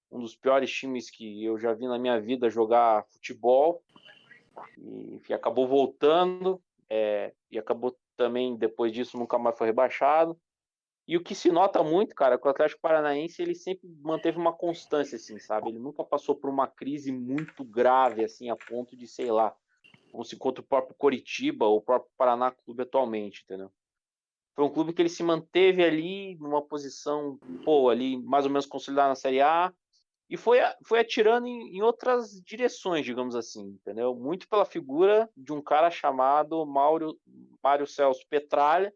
um dos piores times que eu já vi na minha vida jogar futebol, e enfim, acabou voltando, e acabou também, depois disso, nunca mais foi rebaixado. E o que se nota muito, cara, é que o Atlético Paranaense ele sempre manteve uma constância, assim, sabe? Ele nunca passou por uma crise muito grave, assim, a ponto de, sei lá, como se contra o próprio Coritiba ou o próprio Paraná Clube atualmente, entendeu? Foi um clube que ele se manteve ali numa posição, pô, ali mais ou menos consolidada na Série A e foi atirando em outras direções, digamos assim, entendeu? Muito pela figura de um cara chamado Mário Celso Petralha,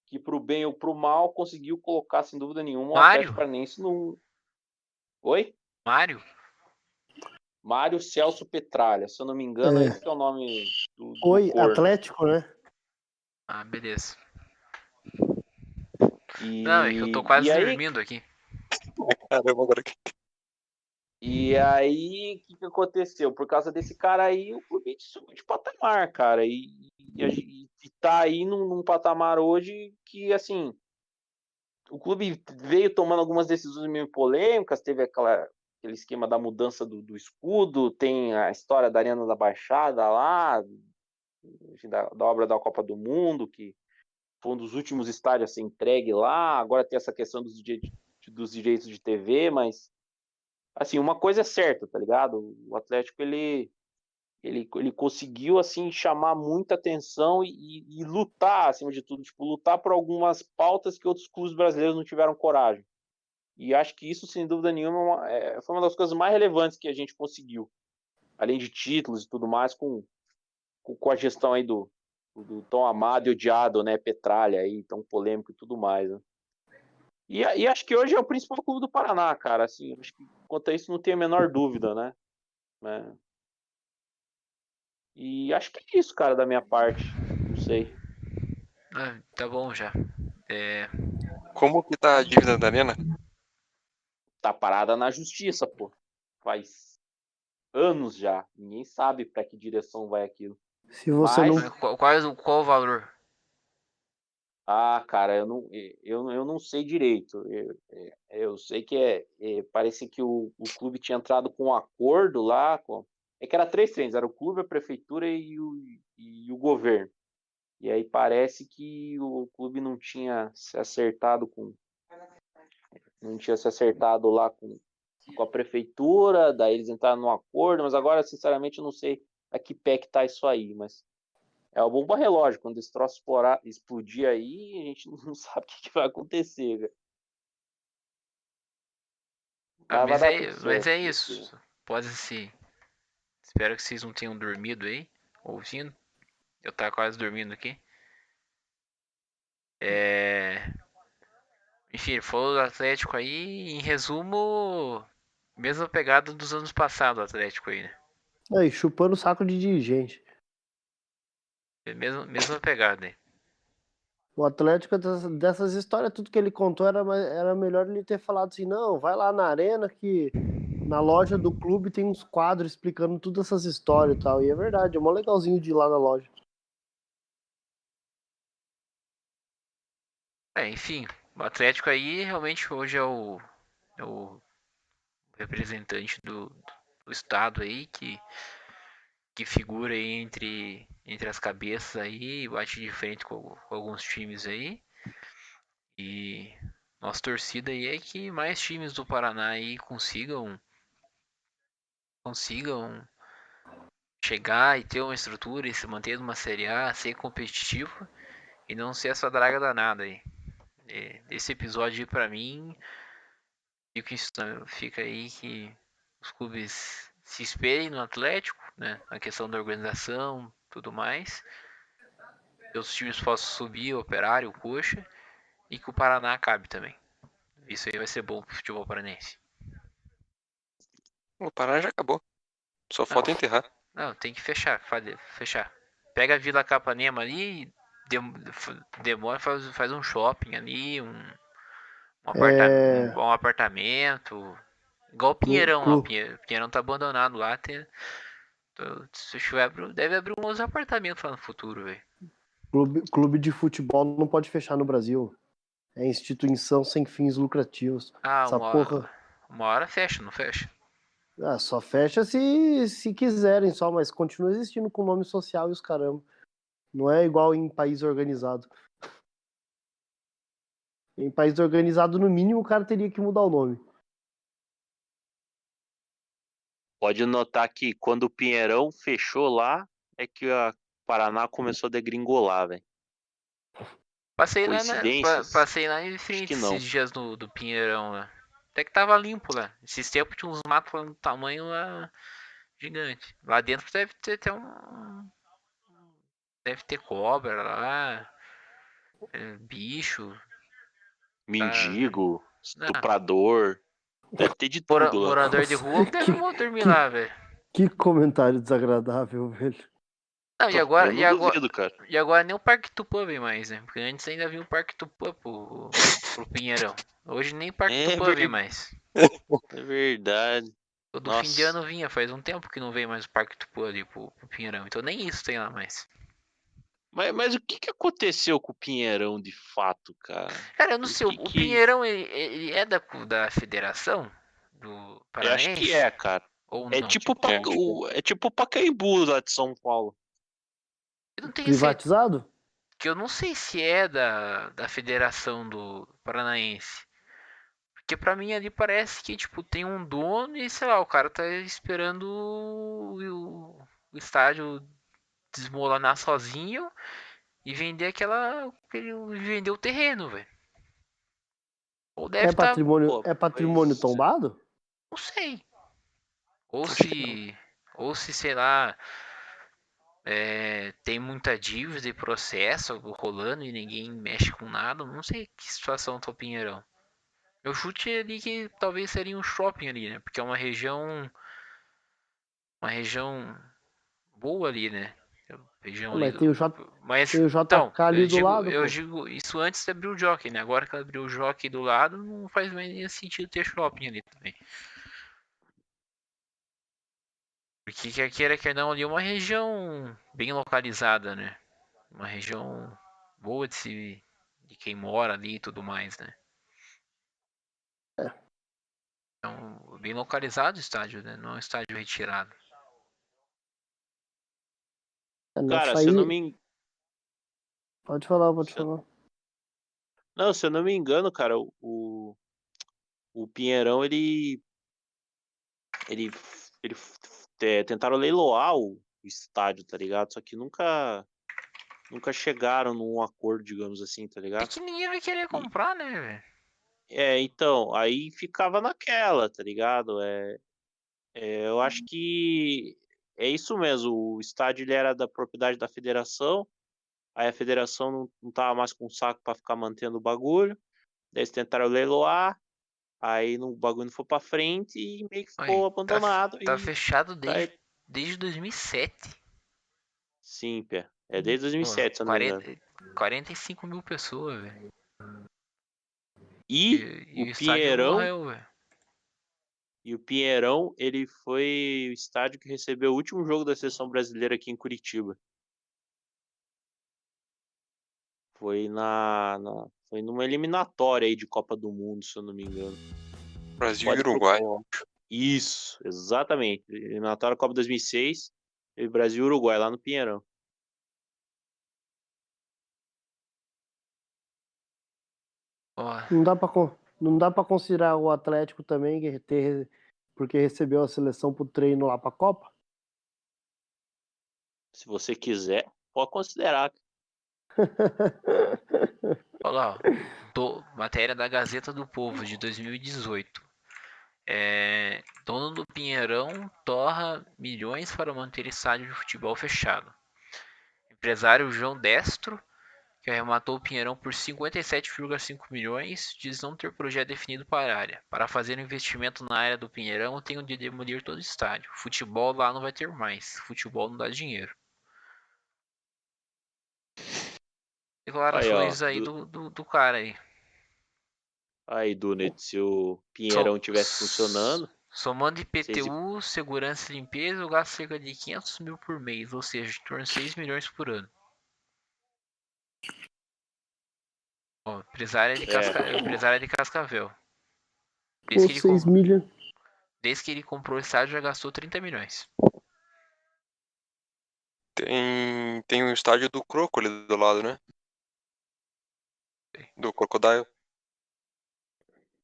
que pro bem ou pro mal conseguiu colocar, sem dúvida nenhuma, o Atlético Mário? Paranaense no... Oi? Mário? Mário Celso Petralha, se eu não me engano, esse que é o nome do Oi, corno. Atlético, né? Ah, beleza. Não, é que eu tô E quase aí, dormindo aqui. Caramba, agora que. o que aconteceu? Por causa desse cara aí, o clube subiu de patamar, cara. E tá aí num patamar hoje que, assim, o clube veio tomando algumas decisões meio polêmicas, teve aquele esquema da mudança do escudo, tem a história da Arena da Baixada lá, enfim, da obra da Copa do Mundo, que foi um dos últimos estádios a ser entregue lá, agora tem essa questão dos direitos de TV, mas assim, uma coisa é certa, tá ligado? O Atlético ele conseguiu assim chamar muita atenção e lutar, acima de tudo, tipo, lutar por algumas pautas que outros clubes brasileiros não tiveram coragem. E acho que isso, sem dúvida nenhuma, foi uma das coisas mais relevantes que a gente conseguiu, além de títulos e tudo mais, com a gestão aí do tão amado e odiado, né, Petralha aí, tão polêmico e tudo mais, né? E acho que hoje é o principal clube do Paraná, cara. Assim, acho que quanto a isso não tem a menor dúvida, né? E acho que é isso, cara, da minha parte. Não sei. Ah, tá bom já. Como que tá a dívida da Arena? Tá parada na justiça, pô. Faz anos já. Ninguém sabe para que direção vai aquilo. Se você Mas, não. Mas qual o valor? cara, eu não sei direito. Eu sei que parece que o clube tinha entrado com um acordo lá. É que era 3 treinos, era o clube, a prefeitura e o governo. E aí parece que o clube não tinha se acertado lá com a prefeitura, daí eles entraram num acordo, mas agora, sinceramente, eu não sei a que pé que tá isso aí, mas é uma bomba relógio, quando esse troço explodir aí, a gente não sabe o que vai acontecer, cara. Ah, Mas vai dar tudo mas certo, é se Deus quiser. isso. Pode ser. Espero que vocês não tenham dormido aí, ouvindo. Eu tava quase dormindo aqui. Enfim, falou do Atlético aí, em resumo, mesma pegada dos anos passados, o Atlético aí, né? Aí, chupando o saco de dirigente. Mesma pegada aí. O Atlético, dessas histórias, tudo que ele contou era melhor ele ter falado assim: não, vai lá na arena que na loja do clube tem uns quadros explicando todas essas histórias e tal. E é verdade, é mó legalzinho de ir lá na loja. Enfim, o Atlético aí realmente hoje é o representante do estado aí que figura aí entre as cabeças aí, bate de frente com alguns times aí. E nossa torcida aí é que mais times do Paraná aí consigam chegar e ter uma estrutura e se manter numa Série A, ser competitivo e não ser essa draga danada aí. Esse episódio pra mim fica aí que os clubes se espelhem no Atlético, né? A questão da organização, tudo mais. Que os times possam subir, o Operário, o Coxa e que o Paraná acabe também. Isso aí vai ser bom pro futebol paranense. O Paraná já acabou. Só Não, falta enterrar. não, tem que fechar. Pega a Vila Capanema ali, demora, faz um shopping ali, É. um apartamento. Igual o Clu, Pinheirão lá, o clu, Pinheirão tá abandonado lá. Se tiver, deve abrir uns apartamentos lá no futuro, velho. clube de futebol não pode fechar no Brasil. É instituição sem fins lucrativos. Ah, Essa porra. uma hora fecha, não fecha? Só fecha se quiserem só, mas continua existindo com nome social e os caramba. Não é igual em país organizado. Em país organizado, no mínimo, o cara teria que mudar o nome. Pode notar que quando o Pinheirão fechou lá, é que a Paraná começou a degringolar, velho. Coincidências? Passei lá em Acho frente que não. esses dias do Pinheirão lá. Até que tava limpo lá. Esses tempos tinha uns matos lá no tamanho lá gigante. Lá dentro deve ter até um. Deve ter cobra lá, bicho. Tá. Mendigo, Não, estuprador, deve ter de tudo lá. morador de Nossa, rua deve dormir que, lá, velho. que comentário desagradável, velho. Não, Eu não duvido, cara. e agora nem o Parque Tupã vem mais, né? Porque antes ainda vinha o Parque Tupã pro Pinheirão. Hoje nem Parque É, Tupã vem mais. é verdade. Todo fim de Nossa. ano vinha, faz um tempo que não vem mais o Parque Tupã ali pro Pinheirão. Então nem isso tem lá mais. Mas o que aconteceu com o Pinheirão de fato, cara? Cara, eu não Por sei, o que... Pinheirão ele é da federação do Eu acho que Paranaense? é, cara. Ou É não? tipo, É. é tipo o Pacaembu lá de São Paulo. Eu não tenho certeza. Privatizado? Que eu não sei se é da federação do Paranaense. Porque pra mim ali parece que, tipo, tem um dono e, sei lá, o cara tá esperando o estádio desmoronar sozinho e vender vender o terreno, velho. Ou deve estar, Pô, É patrimônio mas tombado? não sei. Ou Acho que não. se, sei lá, tem muita dívida e processo rolando e ninguém mexe com nada. Não sei que situação tá o Pinheirão. Meu chute é ali que talvez seria um shopping ali, né? Porque é uma região boa ali, né? Região ali Mas tem o shopping. Mas, Tem o então, JK ali do lado, eu pô. digo isso antes de abrir o Jockey, né? Agora que ela abriu o Jockey do lado, não faz mais nenhum sentido ter shopping ali também. Porque quer queira, quer não, ali é uma região bem localizada, né? Uma região boa de quem mora ali e tudo mais, né? Então, bem localizado o estádio, né? Não é um estádio retirado. Cara, Nessa se eu não aí. me, Pode falar, pode se eu- falar. não, se eu não me engano, cara, o Pinheirão, ele, tentaram leiloar o estádio, tá ligado? Só que nunca chegaram num acordo, digamos assim, tá É ligado? que ninguém vai querer E, comprar, né, velho? então, aí ficava naquela, tá ligado? Eu acho que é isso mesmo. O estádio ele era da propriedade da federação, aí a federação não tava mais com saco pra ficar mantendo o bagulho. Daí eles tentaram leiloar, aí o bagulho não foi pra frente e meio que ficou Aí, abandonado. tá E fechado tá, desde 2007. sim, Pé. É desde Pô, 2007, se eu não me engano. 45 mil pessoas, velho. E E o estádio morreu, velho. O Pinheirão, ele foi o estádio que recebeu o último jogo da seleção brasileira aqui em Curitiba. Foi numa eliminatória aí de Copa do Mundo, se eu não me engano. Brasil e Pode Uruguai. procurar. Isso, exatamente. Eliminatória Copa 2006, e Brasil e Uruguai, lá no Pinheirão. Ó, Não dá pra considerar o Atlético também porque recebeu a seleção pro treino lá pra Copa? Se você quiser, pode considerar. olha lá, ó. Matéria da Gazeta do Povo de 2018. Dono do Pinheirão torra milhões para manter estádio de futebol fechado. Empresário João Destro, que arrematou o Pinheirão por 57,5 milhões, diz não ter projeto definido para a área. Para fazer um investimento na área do Pinheirão, tenho de demolir todo o estádio. Futebol lá não vai ter mais. Futebol não dá dinheiro. Aí, ó. Declarações aí do cara aí. Aí, Dunet, se o So- Pinheirão tivesse funcionando, Somando vocês. IPTU, segurança e limpeza, eu gasto cerca de 500 mil por mês, ou seja, em torno de 6 milhões por ano. Ó, empresária de Cascavel. Desde Pô, que, ele 6 milhas. desde que ele comprou o estádio, já gastou 30 milhões. Tem um estádio do Croco ali do lado, né? Do Crocodile.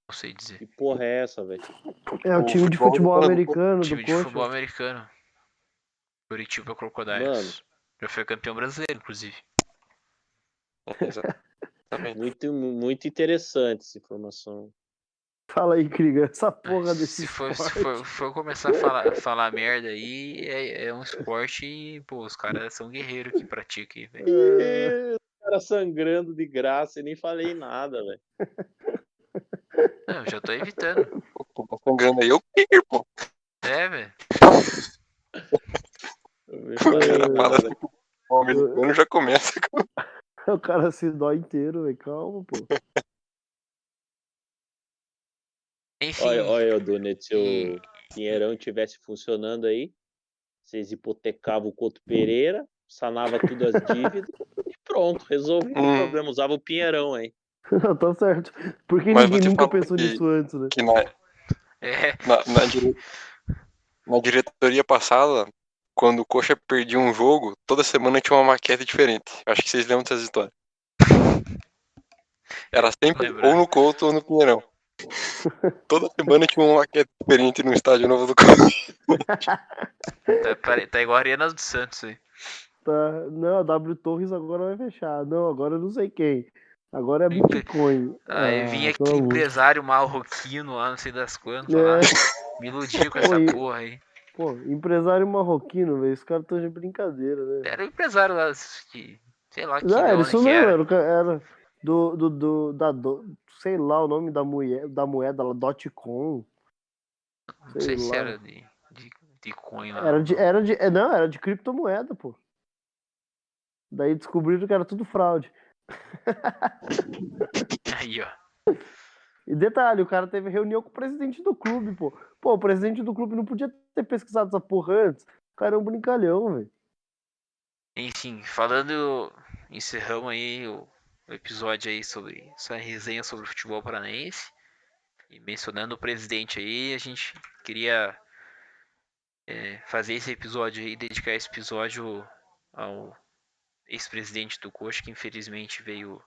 Não sei dizer. Que porra é essa, velho? É o O time de futebol futebol americano do americano do Time de futebol Coxa. americano. Curitiba Mano, Crocodiles. Já foi campeão brasileiro, inclusive. Exatamente. muito interessante essa informação. Fala aí, Krieger, essa porra desse Se esporte. for começar a falar merda aí, é um esporte e, pô, os caras são guerreiros que praticam aí, velho. O cara sangrando de graça e nem falei nada, velho. Não, eu já tô evitando. Pô, tá sangrando aí, eu quero, pô. É, velho. Eu nem falei Galera fala nada. assim que o americano já começa com... O cara se dói inteiro, velho. Calma, pô. Enfim, Olha, Donet, se o Pinheirão tivesse funcionando aí, vocês hipotecavam o Couto Pereira, sanava tudo as dívidas e pronto, resolvia o problema. Usava o Pinheirão aí. Tá certo. Por que Mas ninguém vou te nunca falar pensou nisso antes, né? que é. na diretoria passada, quando o Coxa perdia um jogo, toda semana tinha uma maquete diferente. Acho que vocês lembram dessas histórias. Era sempre Lembrar. ou no Couto ou no Pinheirão. Toda semana tinha uma maquete diferente no estádio novo do Coxa. Tá igual a Arena do Santos aí. Tá. Não, a W Torres agora vai fechar. Não, agora eu não sei quem. Agora é Bitcoin. Aí vinha pelo aquele amor. empresário marroquino lá, não sei das quantas, É. lá. Me iludiu com essa Pô, porra aí. Pô, empresário marroquino, velho. Os caras estão de brincadeira, né? Era o empresário lá, que, sei lá, que Não, de era onde isso que mesmo, era. era sei lá o nome da moeda lá, Dotcom, Não sei sei se lá. era de coin lá. Não, era de criptomoeda, pô. Daí descobriram que era tudo fraude. Aí, ó. E detalhe, o cara teve reunião com o presidente do clube, pô. Pô, o presidente do clube não podia ter pesquisado essa porra antes. O cara é um brincalhão, velho. Enfim, falando, encerramos aí o episódio aí sobre essa resenha sobre o futebol paranaense. E mencionando o presidente aí, a gente queria fazer esse episódio aí, dedicar esse episódio ao ex-presidente do Coxa, que infelizmente veio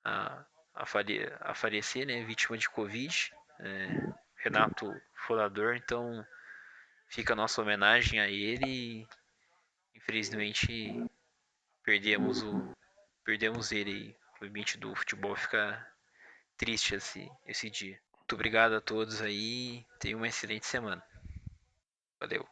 a falecer, né, vítima de Covid, Renato Folador, então fica a nossa homenagem a ele. Infelizmente perdemos ele. O ambiente do futebol fica triste esse dia. Muito obrigado a todos aí. Tenham uma excelente semana. Valeu.